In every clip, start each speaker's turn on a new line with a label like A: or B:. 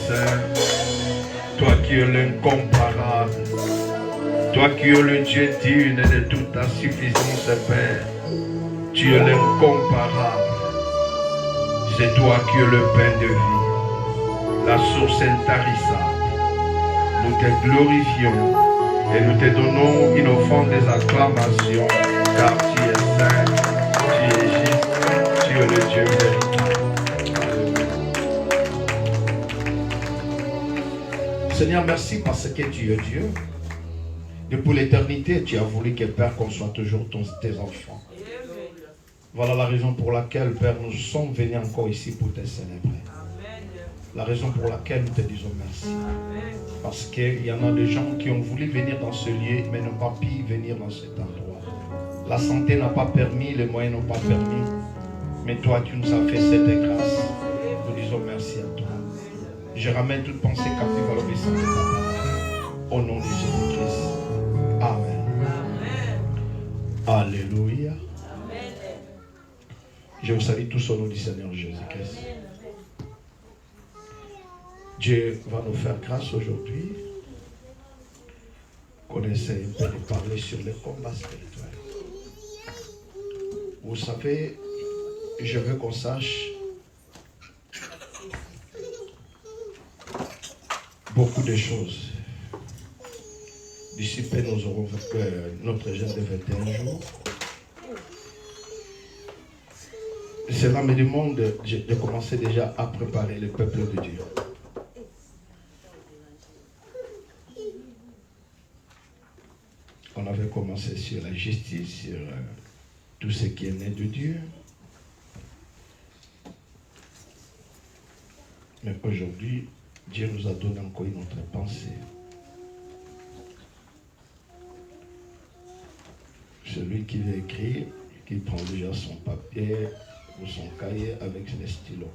A: saint, toi qui es l'incomparable, toi qui es le Dieu digne de toute ta suffisance, Père, tu es l'incomparable. C'est toi qui es le pain de vie, la source intarissable. Nous te glorifions et nous te donnons une offrande des acclamations, car tu es saint, tu es juste, tu es le Dieu véritable. Seigneur, merci parce que tu es Dieu. Depuis l'éternité, tu as voulu que, Père, qu'on soit toujours tes enfants. Voilà la raison pour laquelle, Père, nous sommes venus encore ici pour te célébrer. La raison pour laquelle nous te disons merci. Parce qu'il y en a des gens qui ont voulu venir dans ce lieu, mais n'ont pas pu venir dans cet endroit. La santé n'a pas permis, les moyens n'ont pas permis. Mais toi, tu nous as fait cette grâce. Nous disons merci à toi. Je ramène toute pensée captive à l'obéissance de ta parole. Au nom de Jésus-Christ. Amen. Alléluia. Je vous salue tous au nom du Seigneur Jésus-Christ. Dieu va nous faire grâce aujourd'hui qu'on essaie un peu de parler sur les combats spirituels. Vous savez, je veux qu'on sache beaucoup de choses. D'ici peu, nous aurons notre jeûne de 21 jours. Cela me demande de commencer déjà à préparer le peuple de Dieu. On avait commencé sur la justice, sur tout ce qui est né de Dieu. Mais aujourd'hui, Dieu nous a donné encore une autre pensée. Celui qui veut écrire, qui prend déjà son papier ou son cahier avec les stylos.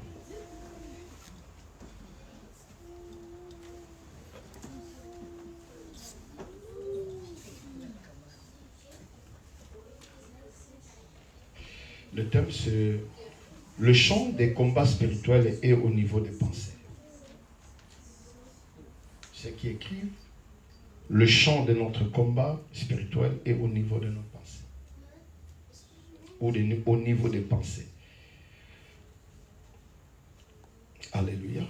A: Le thème, c'est le champ des combats spirituels est au niveau des pensées. Ce qui est écrit, le champ de notre combat spirituel est au niveau de nos pensées. Ou au niveau des pensées. Alléluia.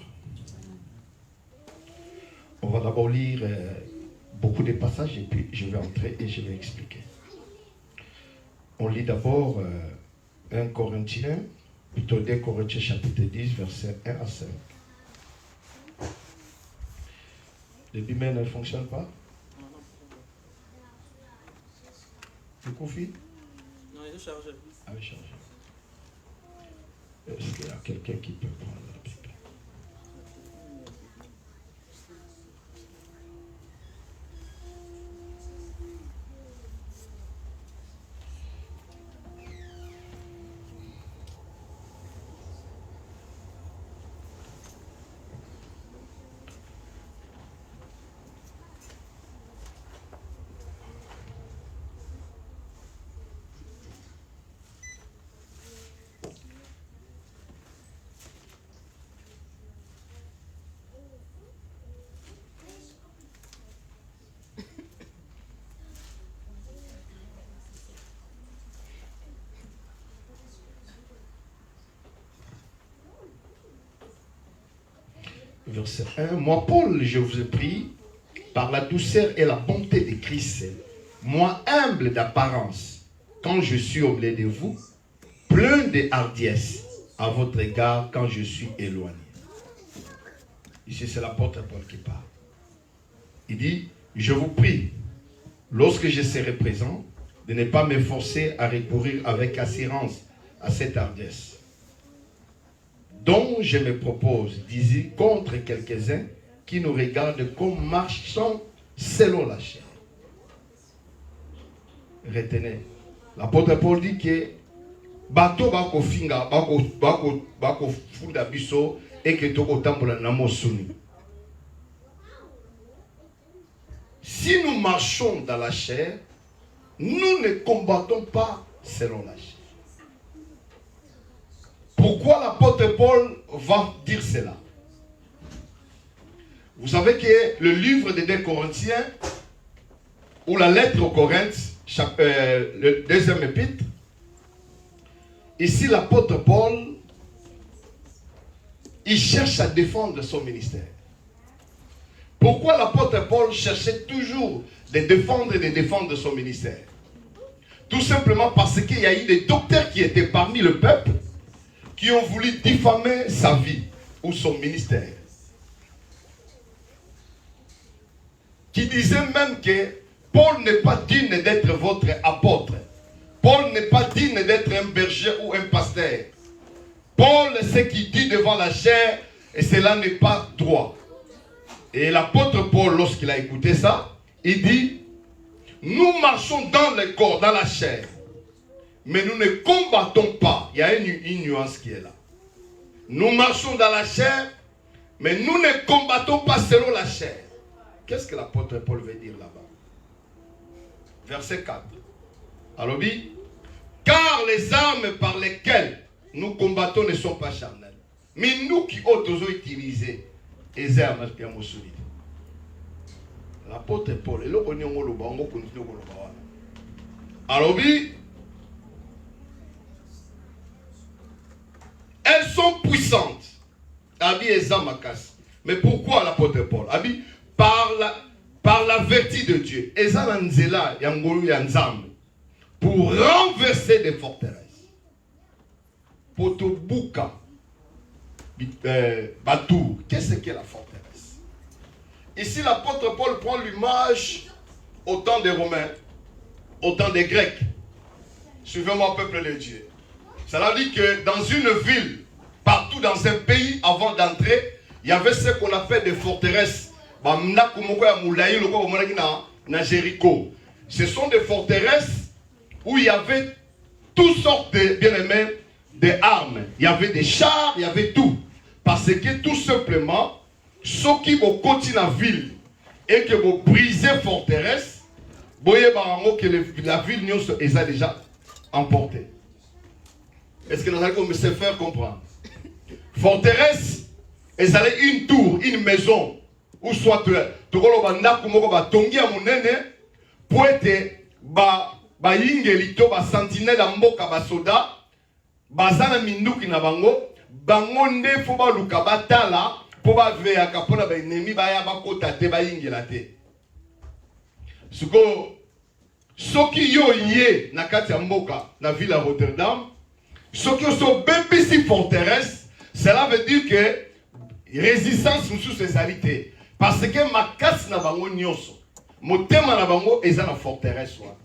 A: On va d'abord lire beaucoup de passages et puis je vais entrer et je vais expliquer. On lit d'abord 1 Corinthiens, plutôt 2 Corinthiens chapitre 10, versets 1 à 5. Le Bible ne fonctionne pas? Le conflit?
B: Non, il est chargé.
A: Ah, il est chargé. Est-ce qu'il y a quelqu'un qui peut prendre la Bible? Verset 1. Moi, Paul, je vous ai pris par la douceur et la bonté de Christ, moi humble d'apparence, quand je suis au milieu de vous, plein de hardiesse à votre égard quand je suis éloigné. Ici, c'est l'apôtre Paul qui parle. Il dit, je vous prie, lorsque je serai présent, de ne pas me forcer à recourir avec assurance à cette hardiesse, dont je me propose d'ici contre quelques-uns qui nous regardent comme marchant selon la chair. Retenez, l'apôtre Paul dit que bateau bako finga bako funda biso et que toko tambola namo suni. Si nous marchons dans la chair, nous ne combattons pas selon la chair. Pourquoi l'apôtre Paul va dire cela? Vous savez que le livre des 2 Corinthiens, ou la lettre aux Corinthes, le 2e épître, ici l'apôtre Paul, il cherche à défendre son ministère. Pourquoi l'apôtre Paul cherchait toujours de défendre son ministère? Tout simplement parce qu'il y a eu des docteurs qui étaient parmi le peuple qui ont voulu diffamer sa vie ou son ministère. Qui disaient même que Paul n'est pas digne d'être votre apôtre. Paul n'est pas digne d'être un berger ou un pasteur. Paul, ce qu'il dit devant la chair, et cela n'est pas droit. Et l'apôtre Paul, lorsqu'il a écouté ça, il dit, nous marchons dans le corps, dans la chair, mais nous ne combattons pas. Il y a une nuance qui est là. Nous marchons dans la chair, mais nous ne combattons pas selon la chair. Qu'est-ce que l'apôtre Paul veut dire là-bas? Verset 4. Alors dit, car les armes par lesquelles nous combattons ne sont pas charnelles, mais nous qui autres utilisé les armes qui ont solide. L'apôtre Paul, alors dit, elles sont puissantes. Mais pourquoi l'apôtre Paul? Par la vertu de Dieu. Pour renverser des forteresses. Pour te bouca. Batour. Qu'est-ce qu'est la forteresse? Ici, l'apôtre Paul prend l'image au temps des Romains, au temps des Grecs. Suivez-moi, peuple de Dieu. Cela dit que dans une ville, partout dans un pays, avant d'entrer, il y avait ce qu'on appelle des forteresses. Ce sont des forteresses où il y avait toutes sortes de, bien aimés, d'armes. Il y avait des chars, il y avait tout. Parce que tout simplement, ceux qui vont continuer la ville et qui vont briser la forteresse, que la ville est déjà emportée. Est-ce que nous allons me faire comprendre? Forteresse, ils allaient une tour, une maison, ou soit pour être yingelito ba sentinelle ya mboka ba soda bazana minduki na bango bango nde fo ba luka batala po ba veya kapona ba ennemi ba ya ba kota te ba yingela te suko soki yo ye na kati ya mboka na ville ya Rotterdam soki so bebisi forteresse, cela veut dire que résistance mususu ezali te parce que makasi na bango nyonso motema na bango eza na forteresse wa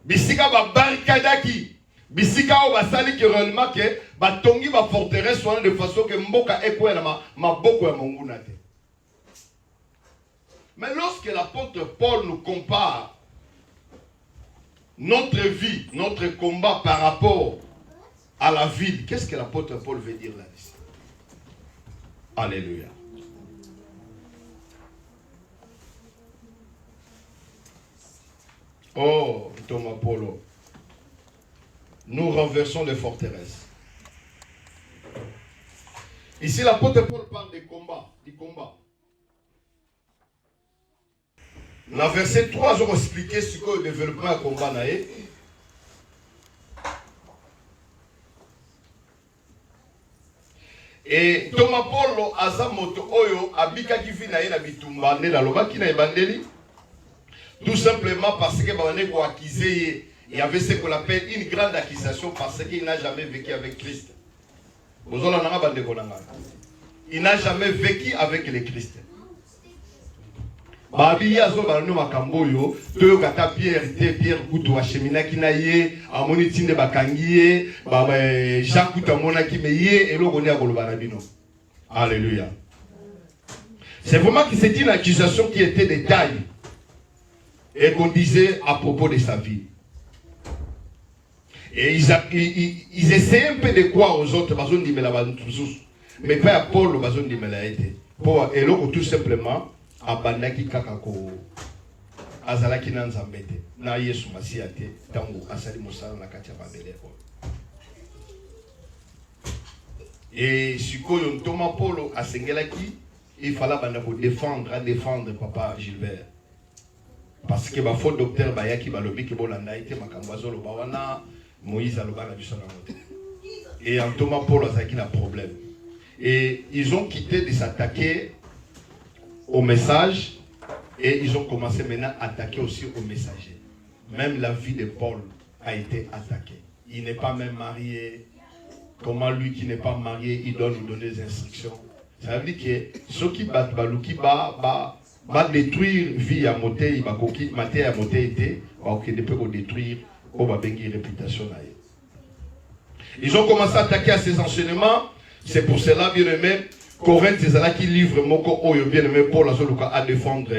A: bisika ba barricadaki bisika o basali que réellement que ba tongi ba forteresse wana de façon que mboka ekoya na maboko ya monguna te. Mais lorsque l'apôtre Paul nous compare notre vie, notre combat par rapport à la ville, qu'est-ce que l'apôtre Paul veut dire là-dessus? Alléluia. Oh, Thomas Polo, nous renversons les forteresses. Ici, l'apôtre Paul parle du combat. Dans le verset 3, je vais expliquer ce que le développement du combat est. Et Thomas Polo, Azamoto Oyo, Abika Kifina na bitumba, ne la loba qui na ebandeli. Tout simplement parce que il y avait ce qu'on appelle une grande accusation parce qu'il n'a jamais vécu avec Christ. Il n'a jamais vécu avec le Christ. Alléluia. C'est vraiment que c'est une accusation qui était de taille. Et qu'on disait à propos de sa vie. Et ils essayaient un peu de croire aux autres, mais pas à Paul, et l'autre tout simplement, abandaki kakako, azalaki nanzambete, na yesu masiate, tango asali mosala na katia babele. Et sikoyo ntoma Polo asengelaki, il fallait défendre papa Gilbert. Parce que ma faute docteur Bayaki balobi ki bolanda ite makambazo lo bawana Moïse aloba na biso na moto. Et en Thomas Paul azaki na problème. Et ils ont quitté de s'attaquer au message et ils ont commencé maintenant à attaquer aussi au messager. Même la vie de Paul a été attaquée. Il n'est pas même marié. Comment lui qui n'est pas marié, il doit nous donner des instructions. Ça veut dire que ceux qui battent baluki va détruire vie à moté, va coquille maté à moté été, va détruire au va bengi réputation. Ils ont commencé à attaquer à ces enseignements. C'est pour cela, bien aimé, Corinthe, c'est là qui livre Moko Oyo, bien aimé, Paul à défendre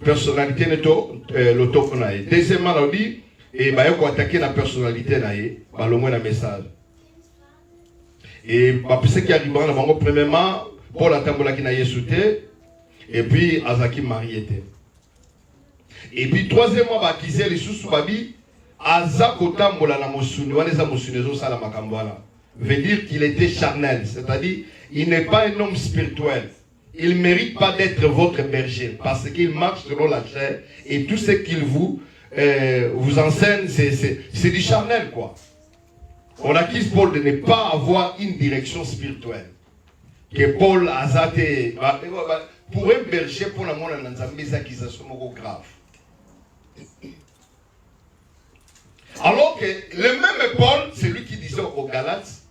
A: personnalité l'autophone. Deuxièmement, on dit, et bah il faut attaquer la personnalité bah le moins un message. Et bah ce qui arrive dans le premièrement, Paul a tambola qui n'a yesouté. Et puis, Azaki marié. Et puis, troisièmement, Bakizé, les sous-babi, Azakotambola na mosuni, waneza mosunizo sala makambala. Veut dire qu'il était charnel, c'est-à-dire, il n'est pas un homme spirituel. Il ne mérite pas d'être votre berger, parce qu'il marche selon la chair, et tout ce qu'il vous enseigne, c'est du charnel, quoi. On accuse Paul de ne pas avoir une direction spirituelle. Que Paul a zaté. Pour un berger, pour la monde, on a des accusations graves. Alors que le même Paul, c'est lui qui disait aux Galates,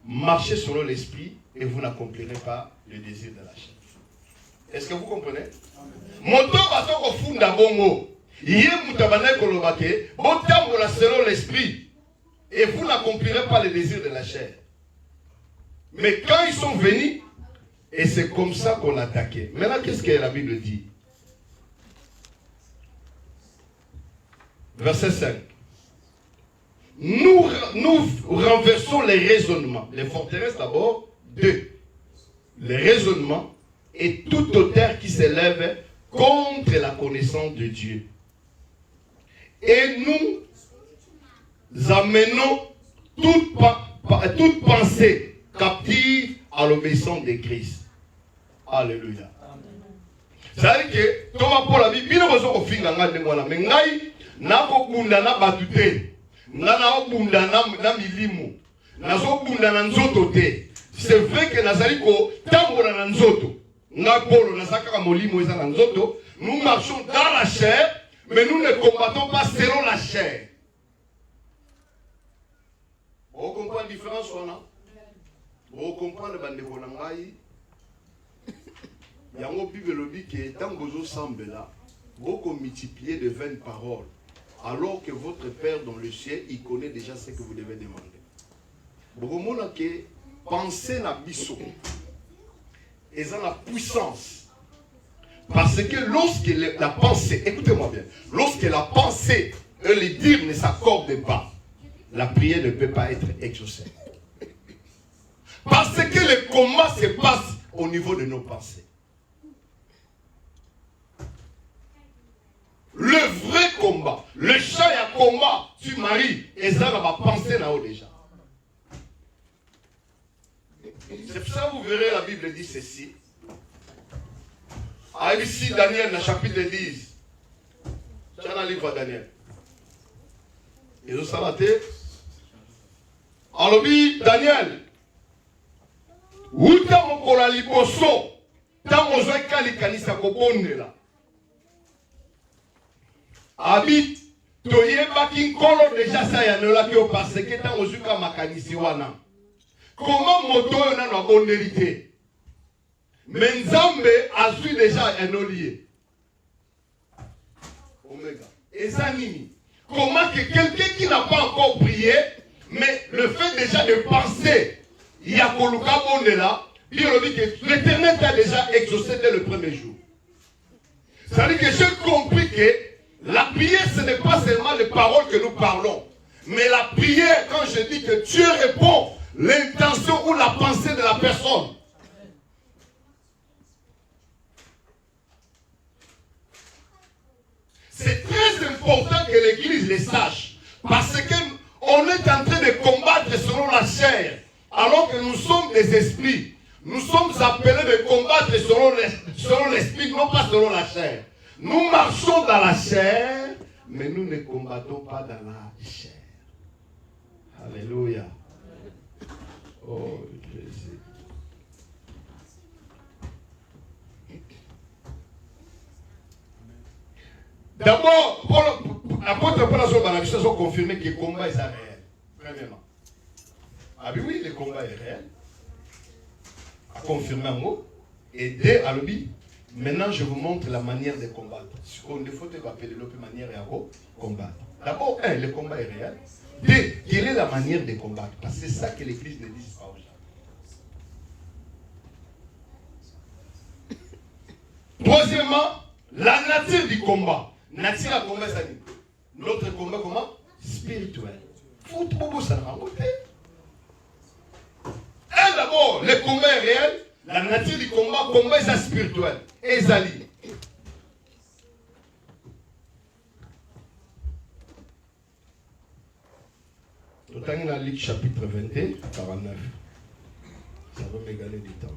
A: marchez selon l'esprit et vous n'accomplirez pas le désir de la chair. Est-ce que vous comprenez? Moto batoko funda bongo. Yé mutabane kolobake, botambola selon l'esprit et vous n'accomplirez pas le désir de la chair. Mais quand ils sont venus, et c'est comme ça qu'on l'attaquait. Maintenant, qu'est-ce que la Bible dit? Verset 5. Nous renversons les raisonnements. Les forteresses d'abord. 2. Les raisonnements et toute hauteur qui s'élève contre la connaissance de Dieu. Et nous amenons toute pensée captive à l'obéissance de Christ. Alléluia. Ça veut dire que, Thomas Paul a dit, bien au fin de mais ngai, n'a pas bunda na batute, n'a bunda na milimu, n'a pas bunda na nzoto te. C'est vrai que Nazariko, tambola na nzoto, n'a Paul, n'a pas molimo na nzoto, nous marchons dans la chair, mais nous ne combattons pas selon la chair. Vous comprenez la différence, non? Vous comprenez le bande de Nangaï? Il y a un Bible qui dit que tant que vous semblez là, vous multipliez de 20 paroles, alors que votre Père dans le ciel, il connaît déjà ce que vous devez demander. Vous comprenez que penser na biso, et ça la puissance. Parce que lorsque la pensée, écoutez-moi bien, lorsque la pensée et le dire ne s'accordent pas, la prière ne peut pas être exaucée. Parce que le combat se passe au niveau de nos pensées. Le vrai combat, le chat et un combat, tu maries, et ça va penser là-haut déjà. C'est pour ça que vous verrez, la Bible dit ceci. Ah, ici, Daniel, dans le chapitre 10. Tu as un livre à Daniel. Et vous savez, alors, Daniel, où t'as mon cola liboso, t'as mon zoé kalikanisa kobonela. Habite, toye baki nkolo déjà ça yanola ki o parce que t'as mon zuka makanisi wana. Comment moto yon a bondelité? Mais Nzambe a su déjà un olier. Omega. Et ça nini? Comment que quelqu'un qui n'a pas encore prié, mais le fait déjà de penser, il y a Koluka Bondela, l'Éternel t'a déjà exaucé dès le premier jour. Ça veut dire que j'ai compris que la prière, ce n'est pas seulement les paroles que nous parlons, mais la prière, quand je dis que Dieu répond, l'intention ou la pensée de la personne. C'est très important que l'Église le sache, parce qu'on est en train de combattre selon la chair, alors que nous sommes des esprits. Nous sommes appelés de combattre selon l'esprit, non pas selon la chair. Nous marchons dans la chair, mais nous ne combattons pas dans la chair. Alléluia. Oh Jésus. D'abord, l'apôtre Paul a confirmé que le combat est réel. Premièrement. Ah oui, le combat est réel. A confirmé un mot. Et deux, à l'objet. Maintenant, je vous montre la manière de combattre. On ne faut pas appeler l'autre manière à combattre. D'abord, le combat est réel. Deux, quelle est la manière de combattre? Parce que c'est ça que l'Église ne dit pas aux gens. Troisièmement, la nature du combat. Nature à combat, ça dit. Notre combat, comment? Spirituel. Football, ça n'a pas. Et d'abord, le combat est réel. La nature du combat est spirituel. Et Zali. Tout en la Luc chapitre 21, 49. Ça va m'égaler du temps.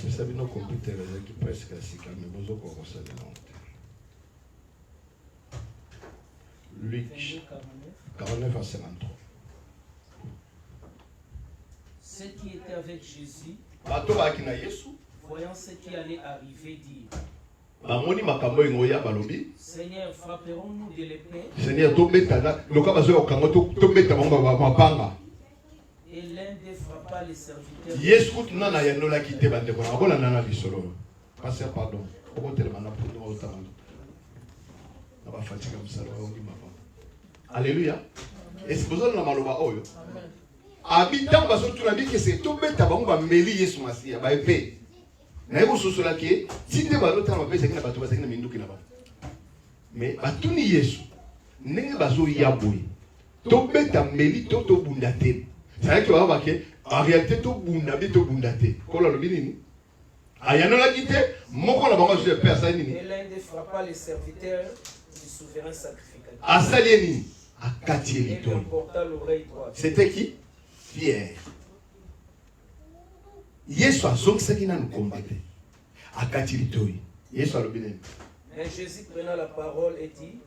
A: Vous savez, nos computers qui presque assis, mais vous avez commencé à Luc 49 à 53.
B: Ceux qui étaient avec Jésus,
A: voyant
B: ce qui allait arriver, dirent: Seigneur, frapperons-nous de l'épée?
A: Seigneur,
B: et l'un des frappa les serviteurs.
A: Alléluia. Est-ce que vous avez maloba oyo? Habitant baso tu l'as dit que c'est tout bête avant va meli yesu masia ba épée. Na yebo so cela qui si te ba lota ma pesa kina bato ba sekina minduki na ba. Mais batuni yesu ndenge bazo yaboy. To bête meli to bundate. C'est vrai que va ba ke en réalité to bundabe to bundate. Ko la lobi nini? Ayano la kité moko na bango je père ça nini?
B: Et l'un des frappa les serviteurs du souverain sacrificateur.
A: Asalieni. C'était qui? Pierre. Yesu azongisaki nanu combattre. Akati litoi. Yesu alobineni.
B: Mais Jésus prenant la parole et dit: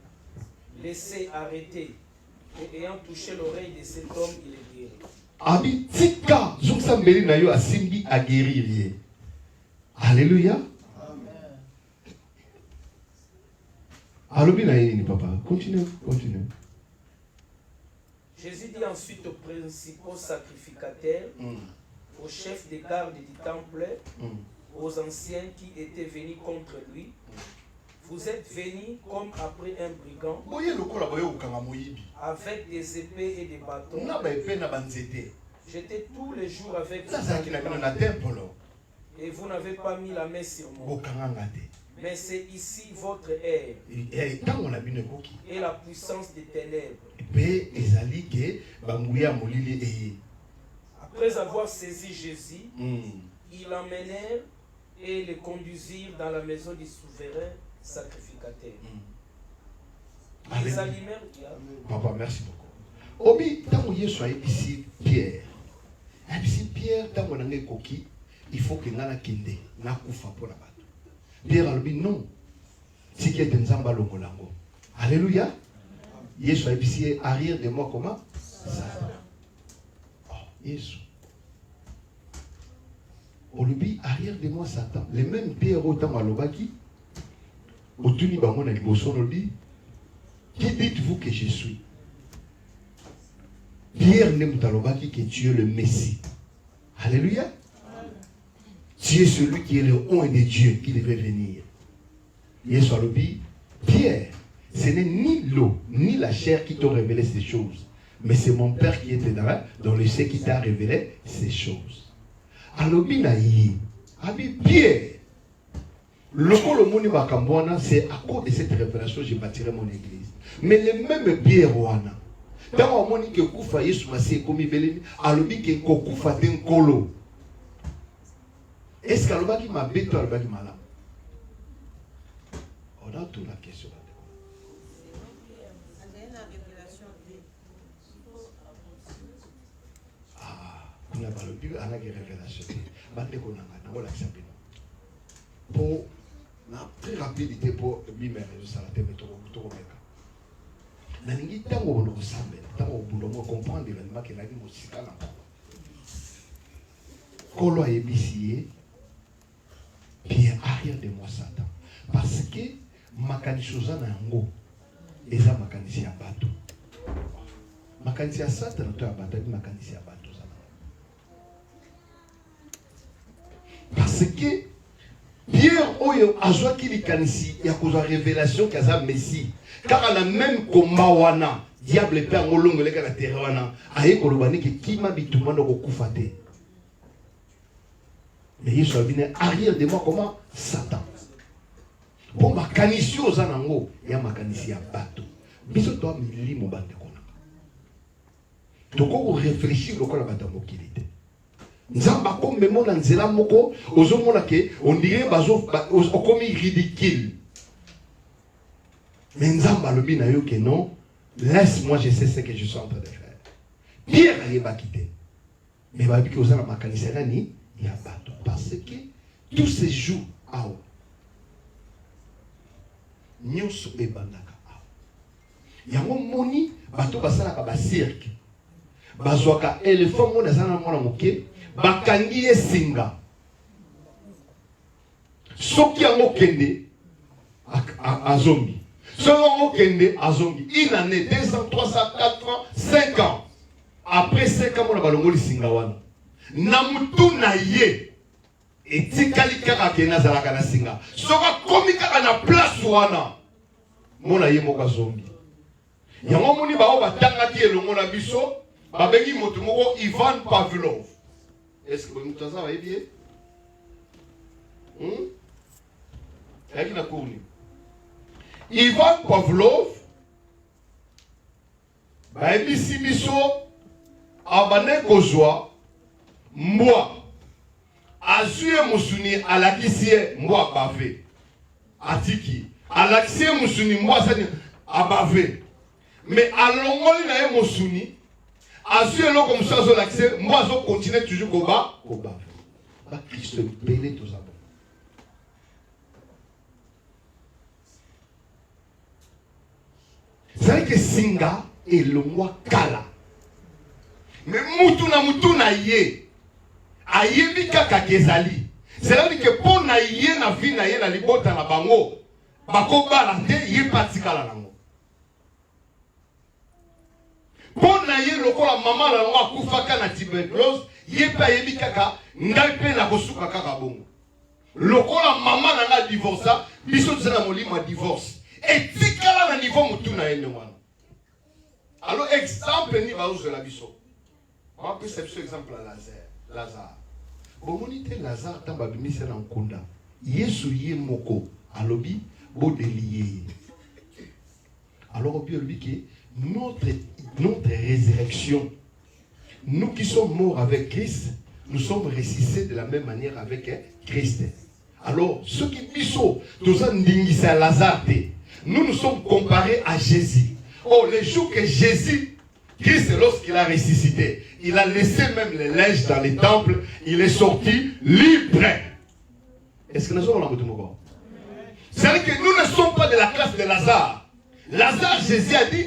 B: laissez arrêter. Et ayant touché l'oreille de cet homme, il est guéri.
A: Abi tika zongisa mbeli na yo asimbi a guérir. Alléluia. Amen. Alobina yini papa. Continue.
B: Jésus dit ensuite aux principaux sacrificateurs, aux chefs des gardes du temple, aux anciens qui étaient venus contre lui: vous êtes venus comme après un brigand, avec des épées et des bâtons. J'étais tous les jours avec vous, et vous n'avez pas mis la main sur moi. Mais c'est ici votre air et la puissance des ténèbres. Après avoir saisi Jésus, ils l'emmenèrent et le conduisirent dans la maison du souverain sacrificateur. Ils allumèrent.
A: Papa, merci beaucoup. Obi, tant que soit ici Pierre. Ici Pierre, tant qu'on a coquille, il faut que l'on kende, na kufa pour la batte. Pierre a dit non. Si qui est un zamba longolango. Alléluia. Yesu a dit arrière de moi comment? Ça. Oh, Yesu. Olubi arrière de moi Satan. Les mêmes Pierre autant à l'obaki. Otuni bamona liboso lodi. Qui dites-vous que je suis? Pierre n'aime pas l'obaki que tu es le Messie. Alléluia. Tu es celui qui est le roi de Dieu qui devait venir. Yesu a dit, Pierre, ce n'est ni l'eau, ni la chair qui t'ont révélé ces choses, mais c'est mon Père qui était dans le ciel qui t'a révélé ces choses. Alobi na yi, abi Pierre, le moni bakambwana, c'est à cause de cette révélation que je bâtirai mon église. Mais le même Pierre wana, tant que moni que kufa Yesu masi komi belemi, alobi que kokufa ten kolo. Est-ce qu'alobaki m'a bête ou alobaki m'a? On a toute la question. na balobi ana ki révélation bande ko nanga na wala sabino pour na très rapidité pour bimere ça la tebe to meka na ningi tango bono sambe tango bulo mo comprendre l'événement que la vie musika na kolo ebisié bien arrière de moi Satan parce que makanisi za na yango eza makanisi ya bato makanisi ya Satan to ya bato ni makanisi ya bato za parce que Pierre oyo azwa ki likanisi ya kozwa révélation kaza Messie car la même combat wana diable pe ngolongo leka na terre wana aye koloba niki kima bituma ndoko kufa te mais il soit venu arrière de moi comment Satan pour makanisi oza nango ya makanisi ya bato biso to milimo bande kona toko réfléchir lokola bato mokili te nzamba kombe mona nzela moko ozomona ke on dirait bazo okomi ridicule mais nzamba lobi na yo ke non laisse-moi je sais ce que je suis en train de faire Pierre ayeba kité mais babi ke ozana makanisi nani ya bato parce que tous ces jours awa nyonso ebandaka awa yango moni bato basalaka basirke bazwaka éléphant mona azana mwana moke bakangi esinga soki yango kende azongi soki yango kende azongi une année 2 ans 3 ans 4 ans 5 ans après 5 ans mona balongoli singa wana na mutu na ye etikali kaka kende azalaka na singa soki akomi kaka na place wana mona ye moko azongi yango moni bao batangaki elongo na biso babengi moto moko Ivan Pavlov. Est-ce que vous avez savez bien? Ivan Pavlov, baebisi biso abane kozwa mbwa azuye musuni alakisie mbwa bave atiki alakisie musuni mbwa sani abave mais alongoli na ye musuni azuye loko musazo lakise mbwa zo continue toujours koba ba Christ belé tous abon c'est que singa elongwa kala mais mutu na ye ayebi kaka kezali c'est-à-dire que pour na ye na vie na ye na libota na bango bakobala te ye patikala nango pour na ye lokola mama na ngo akufaka na tuberculose ye pa yebi kaka ngai pe na kosuka kaka bongo lokola mama na nga divorça biso tsena molimo divorce etikala na niveau mutu na ende wana alors exemple ni bazo la biso on peut c'est exemple à Lazare bomoni te Lazare tamba bimisa na nkunda Yesu ye moko alobi bodeliye alors bien lui que notre résurrection, nous qui sommes morts avec Christ, nous sommes ressuscités de la même manière avec Christ. Alors, ceux qui bisou, nous nous sommes comparés à Jésus. Oh, les jours que Jésus, Christ, lorsqu'il a ressuscité, il a laissé même les linges dans les temples, il est sorti libre. Est-ce que nous sommes là? C'est-à-dire que nous ne sommes pas de la classe de Lazare. Lazare, Jésus a dit,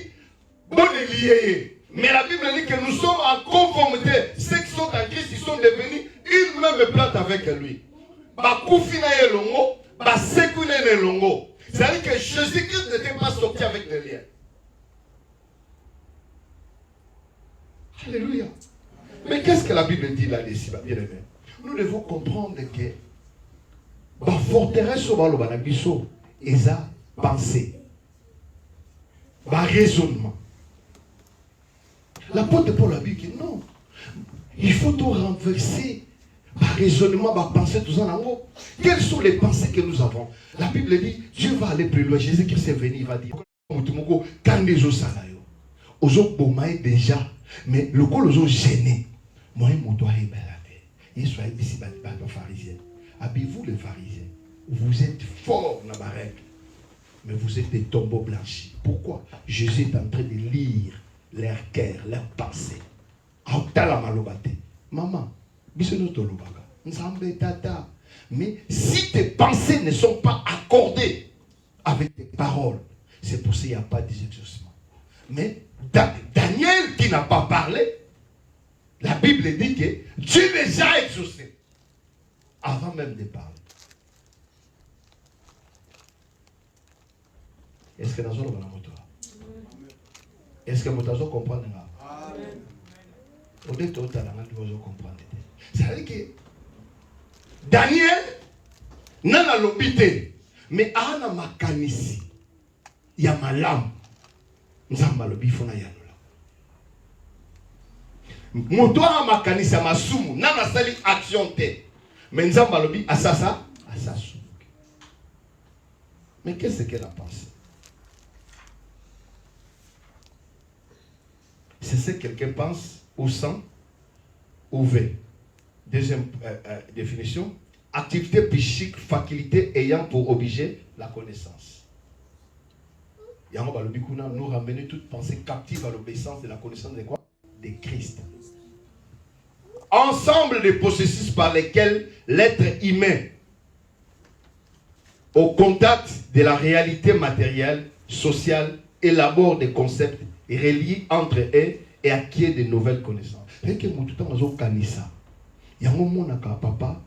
A: bon lié. Mais la Bible dit que nous sommes en conformité. Ceux qui sont en Christ, ils sont devenus une même plante avec lui. C'est-à-dire que Jésus-Christ n'était pas sorti avec des liens. Alléluia. Mais qu'est-ce que la Bible dit là-dessus, bien aimé? Nous devons comprendre que la forteresse au balo banabiso est à penser. Par raisonnement. L'apôtre Paul a dit que non. Il faut tout renverser par raisonnement, par pensée, tout ça. Quelles sont les pensées que nous avons? La Bible dit, Dieu va aller plus loin. Jésus-Christ est venu, il va dire, quand les gens salayo, aux autres bomaï déjà, mais le col aux autres gêné. Moi, mon doigt est balade. Et soyez ici, pharisiens. Habillez-vous les pharisiens. Vous êtes forts dans la règle. Mais vous êtes des tombeaux blanchis. Pourquoi? Jésus est en train de lire leur cœur, leurs pensées. Maman, mais si tes pensées ne sont pas accordées avec tes paroles, c'est pour ça qu'il n'y a pas d'exaucement. Mais Daniel qui n'a pas parlé, la Bible dit que Dieu les a exaucés avant même de parler. Est-ce que nous avons la moto? Est-ce que nous avons compris? C'est-à-dire que Daniel n'a pas l'obité, mais ana makanisi ya malamu nzamba lobi fona ya lola. Moto a makanisi ya masumu nana sali action te, mais nzamba lobi asasa asasu. Mais qu'est-ce qu'elle a pensé? C'est ce que quelqu'un pense ou sent ou veut. Deuxième définition, activité psychique, faculté ayant pour objet la connaissance. Nous ramener toute pensée captive à l'obéissance de la connaissance de quoi? De Christ. Ensemble de processus par lesquels l'être humain, au contact de la réalité matérielle, sociale, élabore des concepts et relie entre eux et acquiert de nouvelles connaissances. Et que mon tout temps kanisa. Yango mona ka papa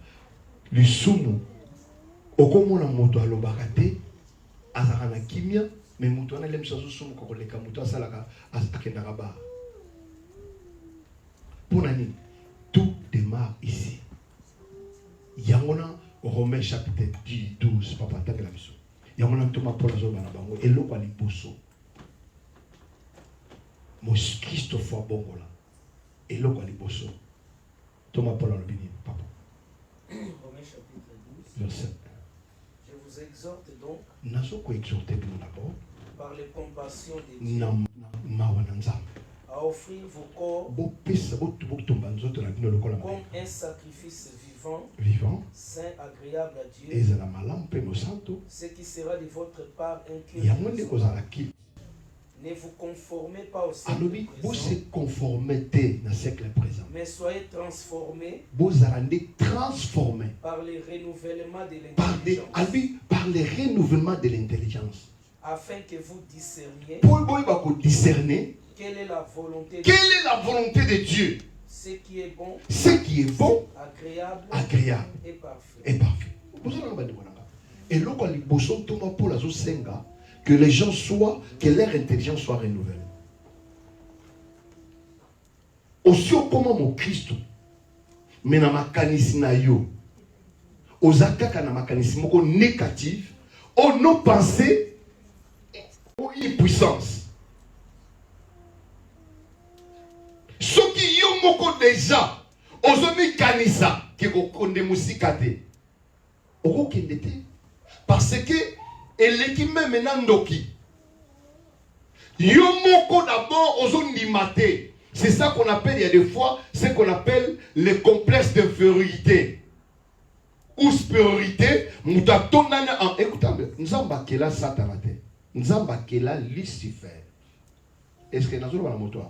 A: lisumu okomona moto alobakate azaka na kimia mais moto na lemsa sumu ko koleka moto asalaka akendaka ba. Ponani tout démarre ici. Yango na Romains chapitre 12 papa takela biso. Yango na toma pola zo bana bango eloko ali boso. Mon Christophe Bongola. Et l'eau à l'Ibosso. Thomas Paul Albini, papa.
B: Romains chapitre 12.
A: Verset 1.
B: Je vous exhorte donc.
A: N'a pas exhorté d'abord.
B: Par les compassions de Dieu.
A: À
B: offrir vos corps. Comme un sacrifice vivant. Saint, agréable à Dieu. Ce qui sera de votre part un culte. Ne vous conformez pas au siècle présent. Mais soyez transformés par les renouvellements de l'intelligence. Afin que vous discerniez quelle est la volonté de Dieu. Ce qui est bon, agréable et parfait.
A: Et que les gens soient, que leur intelligence soit renouvelée. Aussi comment mon Christ, mais na makanisi na yo, ozakaka na makanisi moko négatif, au non pensée, ou impuissance. Ce qui yo moko déjà, ozomi kanisa, qui konde musikate, oko kendete, parce que et l'équipe même nandoki. Yomoko d'abord aux maté. C'est ça qu'on appelle, il y a des fois, ce qu'on appelle le complexe d'infériorité. Ou supériorité. Écoutez, nous avons bakela Satanate. Nous avons bakela Lucifer. Est-ce que nous avons la moto?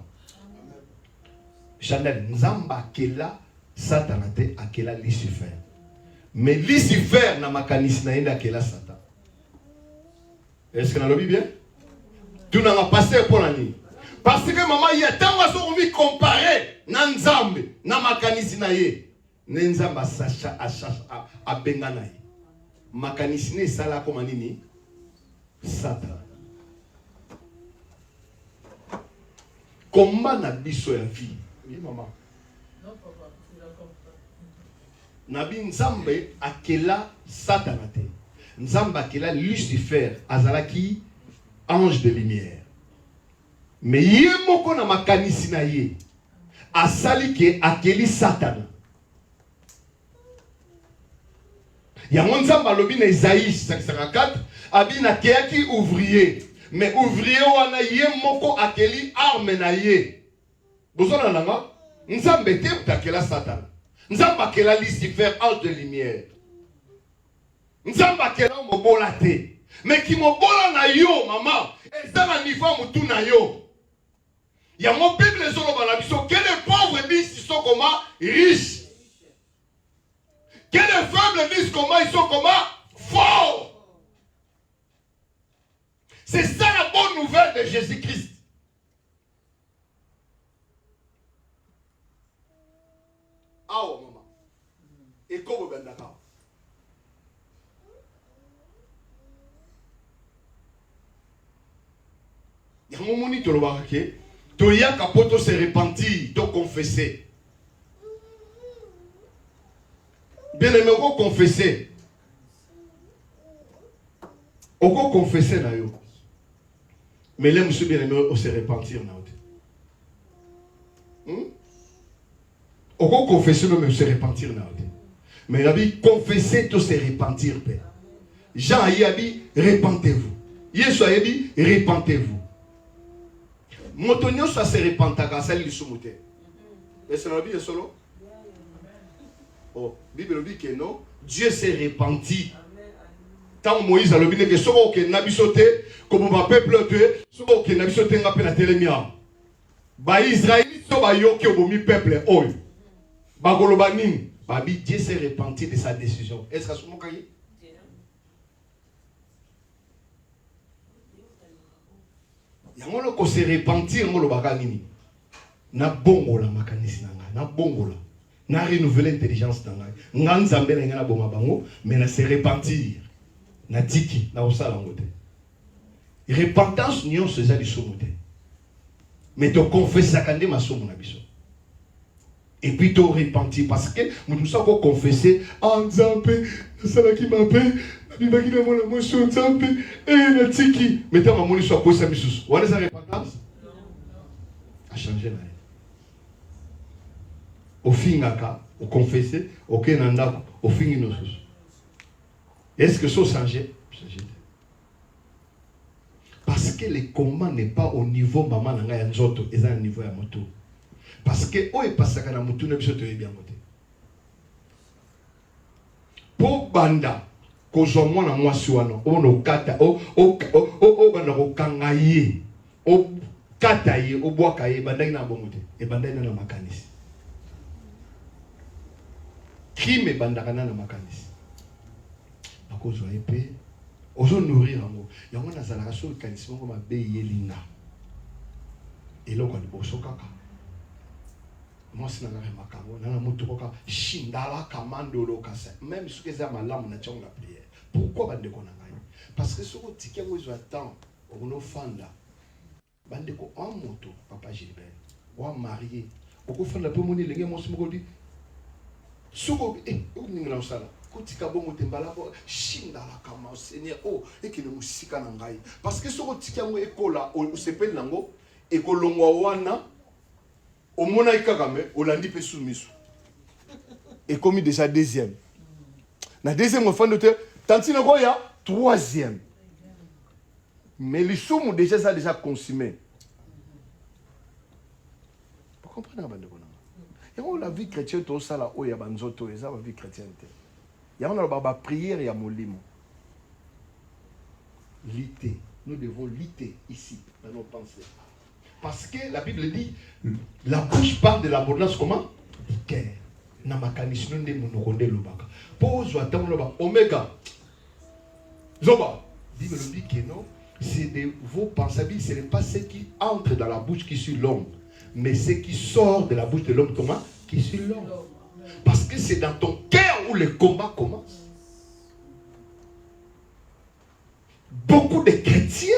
A: Chanel, nous avons bakela Satanate akela Lucifer. Mais Lucifer n'a pas kanisna akela Satan. Est-ce que nous l'avons bien? Tout n'a pas passé pour l'année. Parce que maman, il y a tant de comparé Nanzambe, Namakanisi naye. Nenzamba sacha a benganaye. Makanisi ne sala comme nini? Satan. Comment na biso ya vie? Oui maman. Non papa, tu la comprends. Nabi Nzambe akela Satanate. Nzamba akela Lucifer azalaki ange de lumière. Mais ye moko na makanisi na ye asali ke akeli Satan. Yango Nzamba lobi na Isaïe 54 abina keaki ouvrier. Mais ouvrier wana ye moko akeli arme na ye. Bozona nanga Nzambe te utakela Satan. Nzamba akela Lucifer ange de lumière. Nzamba akela mobola te. Mais qui mobola na yo maman ezana niveau mutu na yo. y a mon Bible les autres que les pauvres disent ils sont comment riches. Que les faibles disent comment ils sont comment forts. C'est ça la bonne nouvelle de Jésus-Christ. Ah oh maman. Et comment ben d'accord. Il y a un moment où tu vas remarquer. Tu y a capoto se repentir, tu confesser. Bien aimé, on va confesser. On va confesser là. Mais là, monsieur bien aimé, on se repentir là. On va confesser, mais on se repentir là. Mais il a dit confesser, tout se repentir. Jean a dit repentez-vous. Yesu a dit repentez-vous. Motonio ça se repentaka, ça lui soumoute. Et c'est la Bible solo. Oh, Bible dit que non, Dieu s'est repenti. Tant Moïse a dit que ce que nabisoté, comme ma peuple tué, ce que nabisoté n'a pas la télémia. Ba Israël, so ba yo qui obomi peuple oi. Ba golobanin, ba bi Dieu s'est repenti de sa décision. Est-ce que c'est cahier? Yango ko se repentir ngolo bakanini. Na bongo la makanisi nanga, na bongo la. Na renouveler l'intelligence nanga. Nganzambe na ngana bonga bango, mais na se repentir. Na tiki, na osala ngote. Repentance nyon se za bisomote. Mais te confesser kande masomo na biso. Et puis te repentir parce que nous ça ko confesser en Nzambe, sala ki mabe. Mais t'as ma monnaie soit quoi ça missus. What is la repentance? A changé la vie. Au fin aka, au confesser, au kenanda, au fin inosus. Est-ce que ça changé? Parce que le combat n'est pas au niveau maman nanga ya nzoto, et au niveau ya moto. Parce que o est passé kana moto ne biso to bien moté. Pour banda kozo mwana mwasi wana ono kata bana ko kangaye o kata ye o bwaka ye bandaki na bongote e bandaki na makanisi crime bandaka na makanisi akozo epé ozo nourrir ngo yango na zalaka so kanisi ngo mabe yelinga eloko ni boso kaka moi c'est na makango na mutu koka shindala kamandolo kasa même ce que ça malamu na tchonga prière. Pourquoi bandeko na ngai? Parce que ce que tu as besoin de temps, on a fanda. Bandeko en moto, papa Gilbert, ou en marié, on fait la pomone les gens se dit. Soko on n'ingla sala. Kotika bongo tembala shinda la kama Seigneur oh et que nous musika na ngai. Parce que ce que tu as ekola o sepel nango ekolongwa wana au mona ikagame olandi pe soumiso. Et comme déjà deuxième. La deuxième fois de terre Tantine Goya, troisième. Mais les soumous déjà ça déjà consumé. Vous comprenez il y a la vie chrétienne tout ça là où il y a banzoto et ça la vie chrétienne. Il y a la prière et il y a molimo. Lutter. Nous devons lutter ici dans nos pensées. Parce que la Bible dit la bouche parle de l'abondance comment? Du cœur. Na makanisino nde monokonde lobaka. Pose attendre loba oméga. Zoba. Bible dit que non, c'est de vos pensées, ce n'est pas ce qui entre dans la bouche qui suit l'homme, mais ce qui sort de la bouche de l'homme comment? Qui suit l'homme. Parce que c'est dans ton cœur où le combat commence. Beaucoup de chrétiens,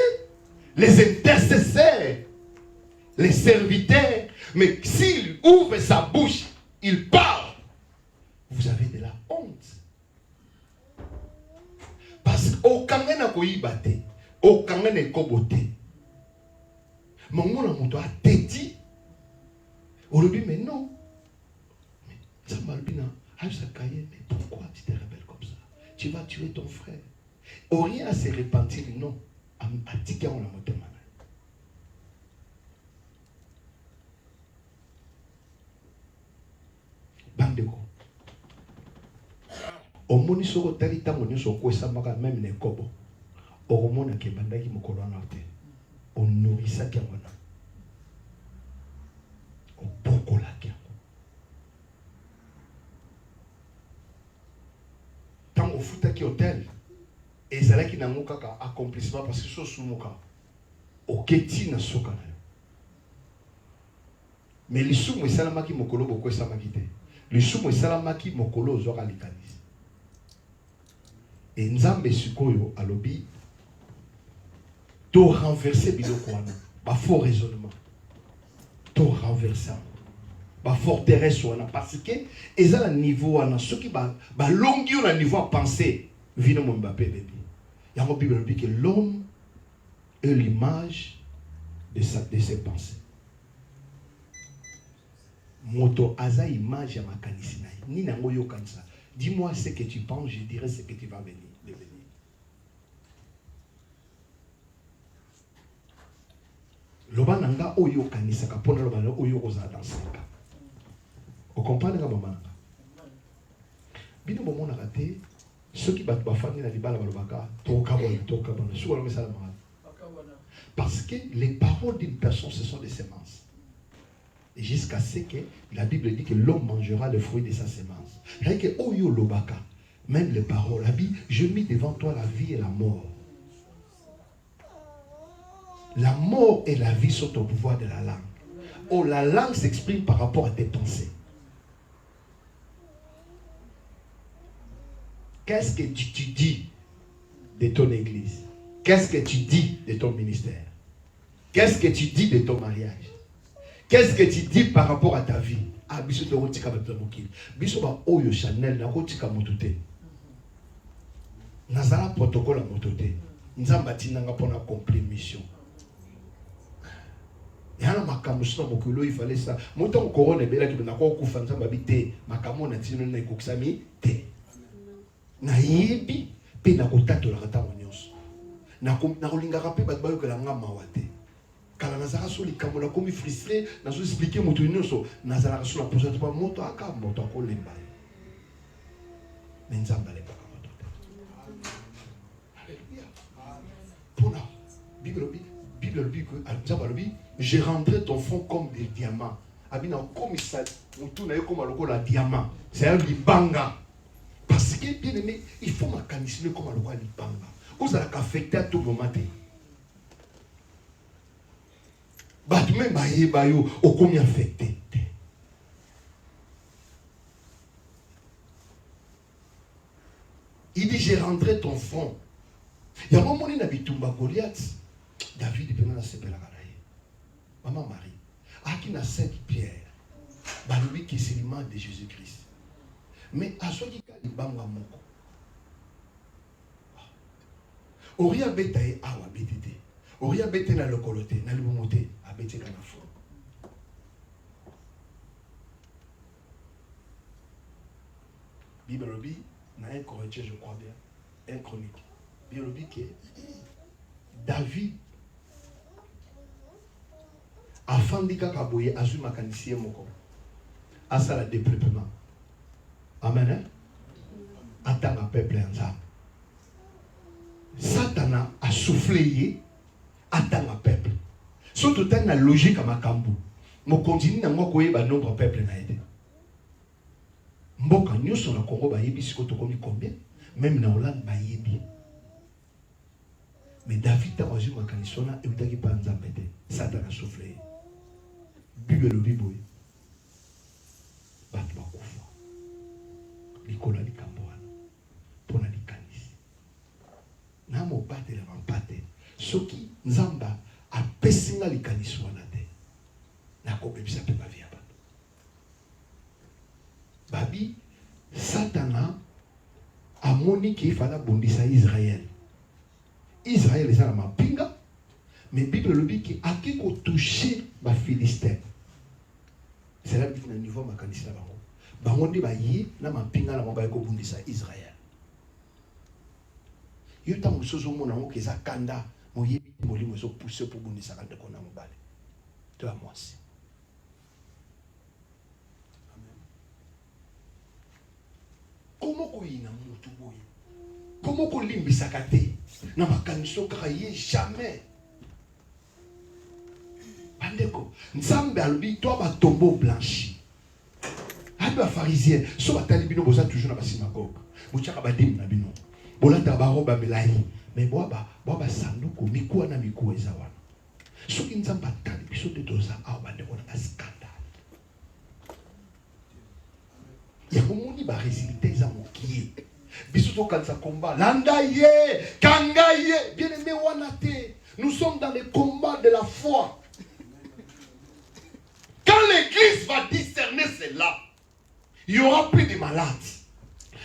A: les intercesseurs, les serviteurs, mais s'il ouvre sa bouche, il parle. Vous avez de la honte. Parce qu'aucun n'a pas eu battu, aucun n'a pas boté. Mon a dit, on lui dit, mais non. Mais ça m'a dit, mais pourquoi tu te rebelles comme ça? Tu vas tuer ton frère. Au rien à se repentir, non. À dire qu'on a monté malade. Bandeko. Au moni soko tali tango nyoso ko samaka même ne kobo. Au mona ke bandaki mokolo na te. On nourrissa ki ngona. au foot qui hôtel et ça là qui n'a pas accomplissement parce que chose sumuka oketi na soka na mais les sumu salamaki mokolo boko samaki te les sumu salamaki mokolo zoka likanisi et nzambe sikoyo alobi to renverser biloko wana ba faux raisonnement to renverser ba forteresse wana parce que eza na niveau wana soki ba longi na niveau à penser vino Mbappé bebi yango Bible dit que l'homme est l'image de ses pensées moto aza image ya makanisi na ni nango yo kanisa dis-moi ce que tu penses je dirai ce que tu vas devenir loba nanga oyo kanisa ka pona loba oyo koza dans 5 ans. Vous comprenez nga maman nanga bino bomona raté ceux qui battent bafani na libala balobaka toka bona sous la message mara parce que les paroles d'une personne ce sont des semences et jusqu'à ce que la Bible dit que l'homme mangera le fruit de sa semence. C'est que oyo lobaka même les paroles la Bible je mis devant toi la vie et la mort. La mort et la vie sont au pouvoir de la langue. Oh, la langue s'exprime par rapport à tes pensées. Qu'est-ce que tu dis de ton église? Qu'est-ce que tu dis de ton ministère? Qu'est-ce que tu dis de ton mariage? Qu'est-ce que tu dis par rapport à ta vie? Ah, biso to rotika ba mokili. Biso ba oyo Chanel na rotika motote. Nazala protocole motote. Nzamba tinanga pona accomplir mission. Yana makambo sina mokolo il fallait ça. Moto corona bela ki na ko kufa nzamba bité makambo na tino na ikoksami te. Na yebi pe na kotatola kata monyos. Na kolinga rapé ba bayo ke la ngama wate. Kala nazara so likambo na komi frustré na so expliquer moto nyonso nazala so la posate pa moto aka moto ko lemba. Mais nzamba le baka moto. Alléluia. Pona Bible dit que nzamba lobi je rendrai ton fond comme des diamants. Abina comme ça mutu na yo comme lokola diamant. C'est un libanga. Parce que bien aimé, il faut m'acanisser comme lokola libanga. Vous allez affecter à tout moment. Batme baye bayo o combien affecté. Il dit je rendrai ton fond. Il y a un moment où Bitumba Goliath, David est venu à Sepela. Maman Marie, à qui n'a 5 pierres, baloubi qui c'est l'image de Jésus-Christ. Mais à ceux qui ont banga moko. Oria betaye awa betete. Oria bete na lokolote, na lumote, a bete kana fo. Bible lobi, na 1 Corinthiens je crois bien, 1 Chronique. Bible lobi que David afandika kaboye azu makanisie moko asala développement amen atanga peuple nza satana a soufflé atanga peuple surtout tant na logique makambu mo continue na ngoko yeba nombre peuple na aide mboka nyoso na Congo ba yebi siko to komi combien même na Hollande ba yebi mais David ta azu makanisona e utaki pa nzambe te satana a soufflé Bible le Bible. Bat bakufa. Likola likamboana. Pona likanisi. Na mo bate la rampate. Soki nzamba a pesinga likanisi wana te. Na ko bebisa pe ba via bato. Babi Satana a moni ki fala bondisa Israël. Israël est à la mapinga. Mais Bible le dit qu'il a qui touché les Philistins. C'est là que niveau makanisi na bango. Bango ndi ba yi na mapinga na mabaya ko bundisa Israël. Yo tango sozo mona ngo keza kanda moyebi molimo so pousser pour bundisa kanda kona mobale. De moi aussi. Amen. Comment ko yina mutu boye? Comment ko limbisa kate? Na makaniso kaka ye jamais. Bandeko, Nzambe alubi toi ba tombeau blanchi. les pharisiens, si vous avez toujours dans la synagogue, vous avez badim na bino. Bolanda baroba melai, mais boaba sanduku mikuwa na mikuwa ezawana. Soki nzamba tali biso de doza a bande on scandale. Ya komoni ba résultat za mokié. Biso to kanza combat, landa ye, kanga ye, bien aimé wanate. Nous sommes dans le combat de la foi. Quand l'église va discerner cela, il n'y aura plus de malades.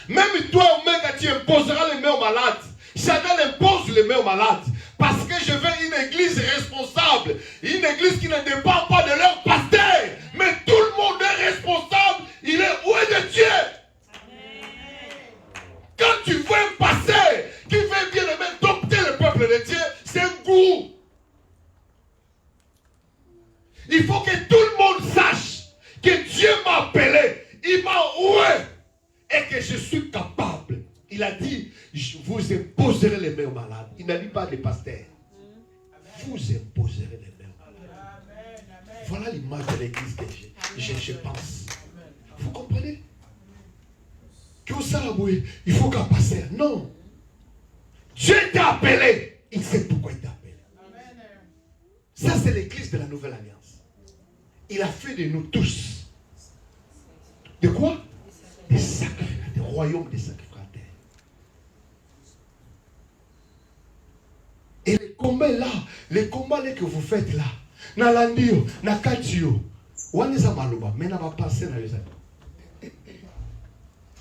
A: Même toi, Omega, tu imposeras les mains aux malades. Chacun impose les mains aux malades. Parce que je veux une église responsable. Une église qui ne dépend pas de leur pasteur. Mais tout le monde est responsable. Il est où est de Dieu. Quand tu vois un pasteur qui veut bien aimer dompter le peuple de Dieu, c'est un goût. Il faut que tout le monde sache que Dieu m'a appelé. Il m'a oué. Et que je suis capable. Il a dit, je vous imposerai les mains aux malades. Il n'a dit pas les pasteurs. Vous imposerez les mains aux malades. Voilà l'image de l'église que je pense. Vous comprenez? Que vous savez, il faut qu'un pasteur. Non. Dieu t'a appelé. Il sait pourquoi il t'a appelé. Ça, c'est l'église de la nouvelle alliance. Il a fait de nous tous. De quoi? Des sacrificateurs, des royaumes des sacrificateurs. Et les combats là, que vous faites là, na landio, na katio, waneza maloba, mais na va passer na les amis.